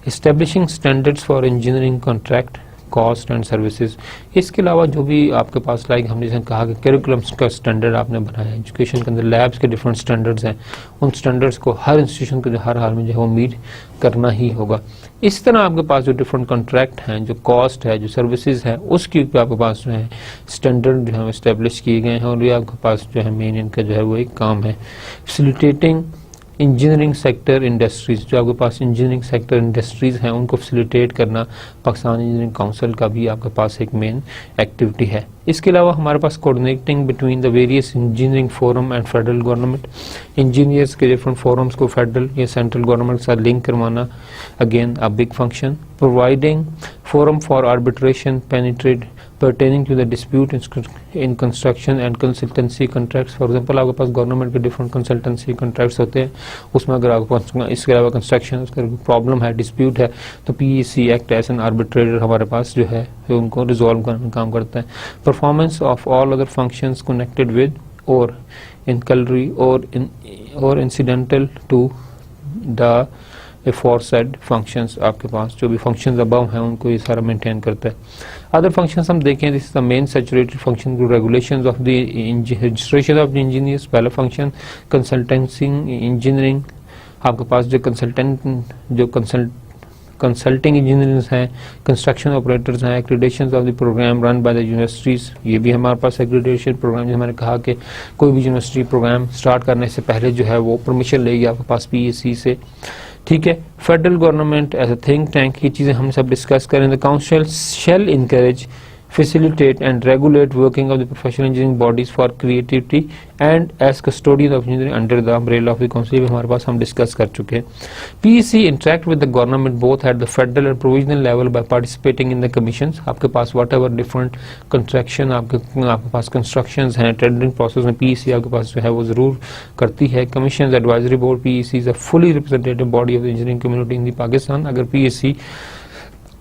Establishing standards for engineering contract cost and services. इसके अलावा जो भी आपके पास हमने जैसे कहा कि करिकुलम्स का स्टैंडर्ड आपने बनाया है, एजुकेशन के अंदर लैब्स के डिफरेंट स्टैंडर्ड्स हैं, उन स्टैंडर्ड्स को हर इंस्टीट्यूशन को जो हर हाल में जो है वो मीट करना ही होगा। इस तरह आपके पास जो डिफरेंट कॉन्ट्रैक्ट हैं, जो कॉस्ट है, जो सर्विसेज है, उसके ऊपर आपके पास जो है स्टैंडर्ड जो है इस्टेब्लिश किए गए हैं और ये आपके पास जो है मेन इनका जो है वो एक काम है। फैसिलिटेटिंग इंजीनियरिंग सेक्टर इंडस्ट्रीज़, जो आपके पास इंजीनियरिंग सेक्टर इंडस्ट्रीज़ हैं उनको फैसिलिटेट करना पाकिस्तान इंजीनियरिंग काउंसिल का भी आपके पास एक मेन एक्टिविटी है। इसके अलावा हमारे पास coordinating between the various engineering forum and federal government, engineers के डिफरेंट फोरम्स को फेडरल या सेंट्रल गवर्नमेंट के साथ लिंक करवाना, again a big function. Providing forum for arbitration penetrate pertaining to the dispute in construction and consultancy contracts। For example आपके पास गवर्नमेंट के डिफरेंट कंसल्टेंसी कॉन्ट्रैक्ट्स होते हैं, उसमें अगर आपके पास इसके अलावा कंस्ट्रक्शन उसका प्रॉब्लम है, डिस्प्यूट है, तो PEC act as an arbitrator हमारे पास जो है उनको रिजॉल्व करने में काम करता है। Performance of all other functions connected with और इनकलरी और incidental to the aforesaid functions, आपके पास जो भी फंक्शंस अबव हैं उनको ये सारा मेंटेन करता है। अदर फंक्शंस हम देखें, this is the main saturated function to regulations of the registration of the engineers. पहला फंक्शन कंसल्टेंसी इंजीनियरिंग, आपके पास जो कंसल्टिंग इंजीनियर्स हैं, कंस्ट्रक्शन ऑपरेटर्स हैं, accreditation of the programme run by the universities, ये भी हमारे पास एक्रीडेशन प्रोग्राम, जो मैंने कहा कि कोई भी यूनिवर्सिटी प्रोग्राम स्टार्ट करने से पहले जो है वो परमिशन लेगी आपके पास PEC से, ठीक है। Federal government as a think tank, ये चीज़ें हम सब डिस्कस करें। The council shall encourage facilitate and regulate working of the professional engineering bodies for creativity and as custodian of engineering under the umbrella of the council, भी हमारे पास हम डिस्कस कर चुके हैं। PEC interact with the government both at the federal and provisional level by participating in the commissions। आपके पास whatever different contraction आपके पास constructions हैं, tendering process में PEC आपके पास जो है वो जरूर करती है। Commissions Advisory Board PEC is a fully representative body of the engineering community in the Pakistan। अगर PEC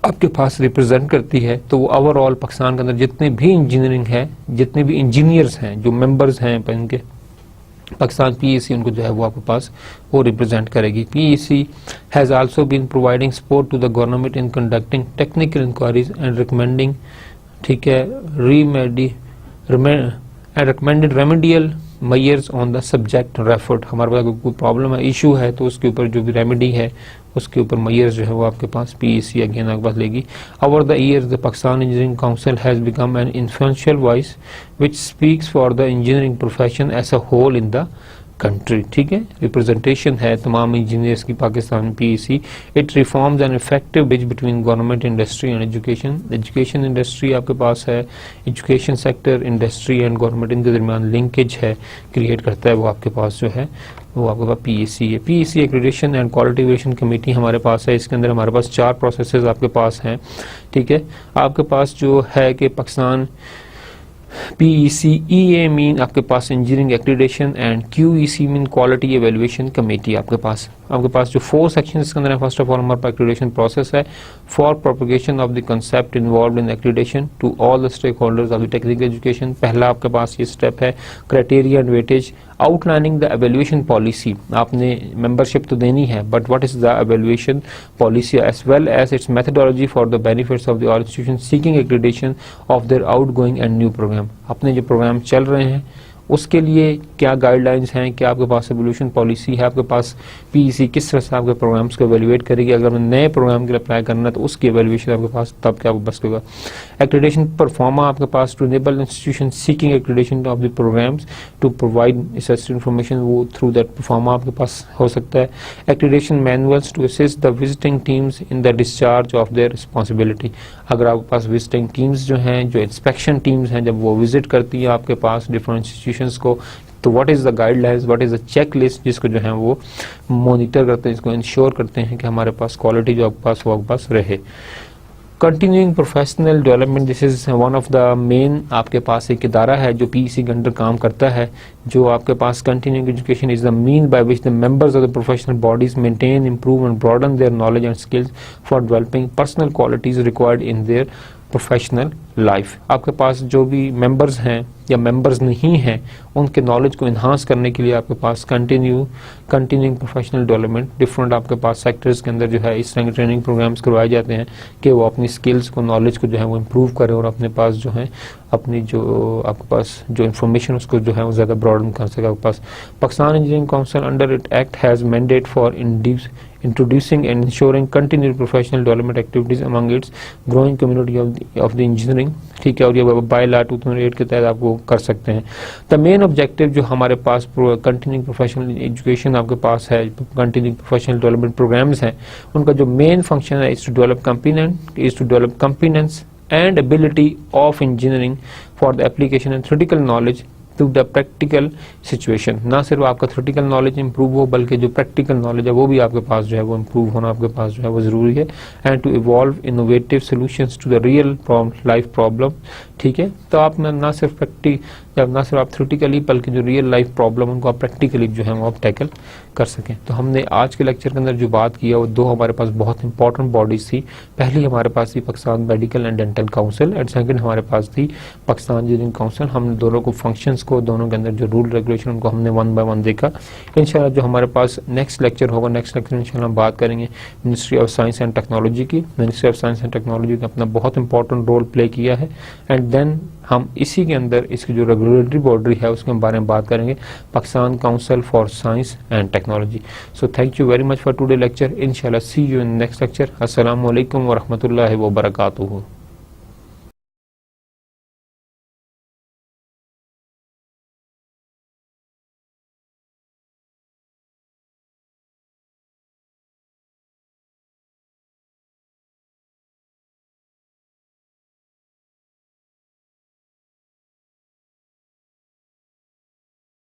आपके पास रिप्रेजेंट करती है तो वो ओवरऑल पाकिस्तान के अंदर जितने भी इंजीनियरिंग है, जितने भी इंजीनियर्स हैं, जो मेंबर्स हैं इनके पाकिस्तान PEC, उनको जो है वो आपके पास वो रिप्रेजेंट करेगी। PEC has also been providing support to the government in conducting technical inquiries and recommending, ठीक है, recommended remedial measures on the subject referred. हमारे पास कोई प्रॉब्लम है, इशू है, तो उसके ऊपर जो भी रेमेडी है उसके ऊपर मेजर्स जो है वो आपके पास PEC अगेन आपके पास लेगी। Over the years the Pakistan engineering council has become an influential voice which speaks for the engineering profession as a whole in the country, ठीक है। रिप्रेजेंटेशन है तमाम इंजीनियर्स की Pakistan PEC। It reforms an effective bridge between government industry and education industry आपके पास है, education sector industry and government इनके दरमियान लिंकेज है, क्रिएट करता है वो आपके पास जो है वो आपके पास PEC है। PEC accreditation and quality variation committee हमारे पास है। इसके अंदर हमारे पास 4 प्रोसेसेस आपके पास हैं, ठीक है। आपके पास जो है कि पाकिस्तान PEC EA मीन आपके पास engineering accreditation and QEC mean quality evaluation committee आपके पास जो 4 सेक्शन इसके अंदर है। फर्स्ट ऑफ ऑल हमारे पास एक्रीडेशन प्रोसेस है for propagation of the concept involved in accreditation to all the stakeholders of the technical education. पहला आपके पास ये स्टेप है criteria and weightage, outlining the evaluation policy. आपने मेंबरशिप तो देनी है but what is the evaluation policy as well as its methodology for the benefits of the all institution seeking accreditation of their outgoing and new programme. अपने जो प्रोग्राम चल रहे हैं उसके लिए क्या गाइडलाइंस हैं, क्या आपके पास एवोल्यूशन पॉलिसी है, आपके पास पीईसी किस तरह से आपके प्रोग्राम्स को एवेल्युएट करेगी, अगर हमें नए प्रोग्राम के लिए अप्लाई करना है तो उसकी एवेल्युएशन आपके पास तब क्या आपके पास होगा। एक्रेडिटेशन परफॉर्मा आपके पास to enable institution seeking accreditation of the programmes to provide assessed information, वो थ्रू दैट परफॉर्मा आपके पास हो सकता है। Accreditation manuals to assist the visiting teams in the discharge of their responsibility, अगर आपके पास विजिटिंग टीम्स जो हैं, जो इंस्पेक्शन टीम्स हैं, जब वो विजिट करती है आपके पास डिफरेंट इंस्टीट्यूशंस को, तो what is the guidelines, what is the checklist जिसको जो है वो मॉनिटर करते हैं, इसको इंश्योर करते हैं कि हमारे पास क्वालिटी जो आपके पास वो आपके पास रहे। Continuing professional development, this is one of the main आपके पास एक इदारा है जो पीईसी के अंडर काम करता है, जो आपके पास continuing education is the mean by which the members of the professional bodies maintain, improve and broaden their knowledge and skills for developing personal qualities required in their professional life. आपके पास जो भी मेंबर्स हैं या मेंबर्स नहीं हैं, उनके नॉलेज को इन्हांस करने के लिए आपके पास कंटिन्यूइंग प्रोफेशनल डेवलपमेंट डिफरेंट आपके पास सेक्टर्स के अंदर जो है इस तरह के ट्रेनिंग प्रोग्राम्स करवाए जाते हैं कि वो अपनी स्किल्स को, नॉलेज को जो है वो इम्प्रूव करें और अपने पास जो है अपनी जो आपके पास जो इन्फॉर्मेशन उसको जो है वो ज़्यादा ब्रॉडन कर सके। आपके पास Pakistan engineering council under it act has mandate for introducing and ensuring continued professional development activities among its growing community of the engineering, ठीक है, और ये बाय लॉ 2008 के तहत आपको कर सकते हैं। द मेन ऑब्जेक्टिव जो हमारे पास कंटिन्यूइंग प्रोफेशनल एजुकेशन आपके पास है, कंटिन्यूइंग प्रोफेशनल डेवलपमेंट प्रोग्राम्स हैं, उनका जो मेन फंक्शन है is to develop competence and ability of engineering for the application and theoretical knowledge to the practical situation. ना सिर्फ आपका थ्योरेटिकल नॉलेज इंप्रूव हो, बल्कि जो प्रैक्टिकल नॉलेज है वो भी आपके पास जो है वो इंप्रूव होना आपके पास जो है वो जरूरी है। And to evolve innovative solutions to the real life problem, ठीक है। तो आप ना सिर्फ आप थ्योरेटिकली बल्कि जो रियल लाइफ प्रॉब्लम उनको आप प्रैक्टिकली जो है वो आप टैकल कर सकें। तो हमने आज के लेक्चर के अंदर जो बात किया वो दो हमारे पास बहुत इंपॉर्टेंट बॉडीज थी। पहली हमारे पास थी Pakistan medical and dental council and second हमारे पास थी पाकिस्तान इंजीनियरिंग काउंसिल। हमने दोनों को फंक्शंस को, दोनों के अंदर जो रूल रेगुलेशन उनको हमने वन बाय वन देखा। इंशाल्लाह जो हमारे पास नेक्स्ट लेक्चर होगा, नेक्स्ट लेक्चर इंशाल्लाह हम बात करेंगे ministry of science and technology की। Ministry of science and technology ने अपना बहुत इंपॉर्टेंट रोल प्ले किया है एंड देन हम इसी के अंदर इसकी जो रेगुलेटरी बॉडी है उसके बारे में बात करेंगे, Pakistan council for science and technology. So thank you very much for today lecture. इंशाल्लाह सी यू इन नेक्स्ट लेक्चर। अस्सलामु अलैकुम व रहमतुल्लाहि व बरकातुहू।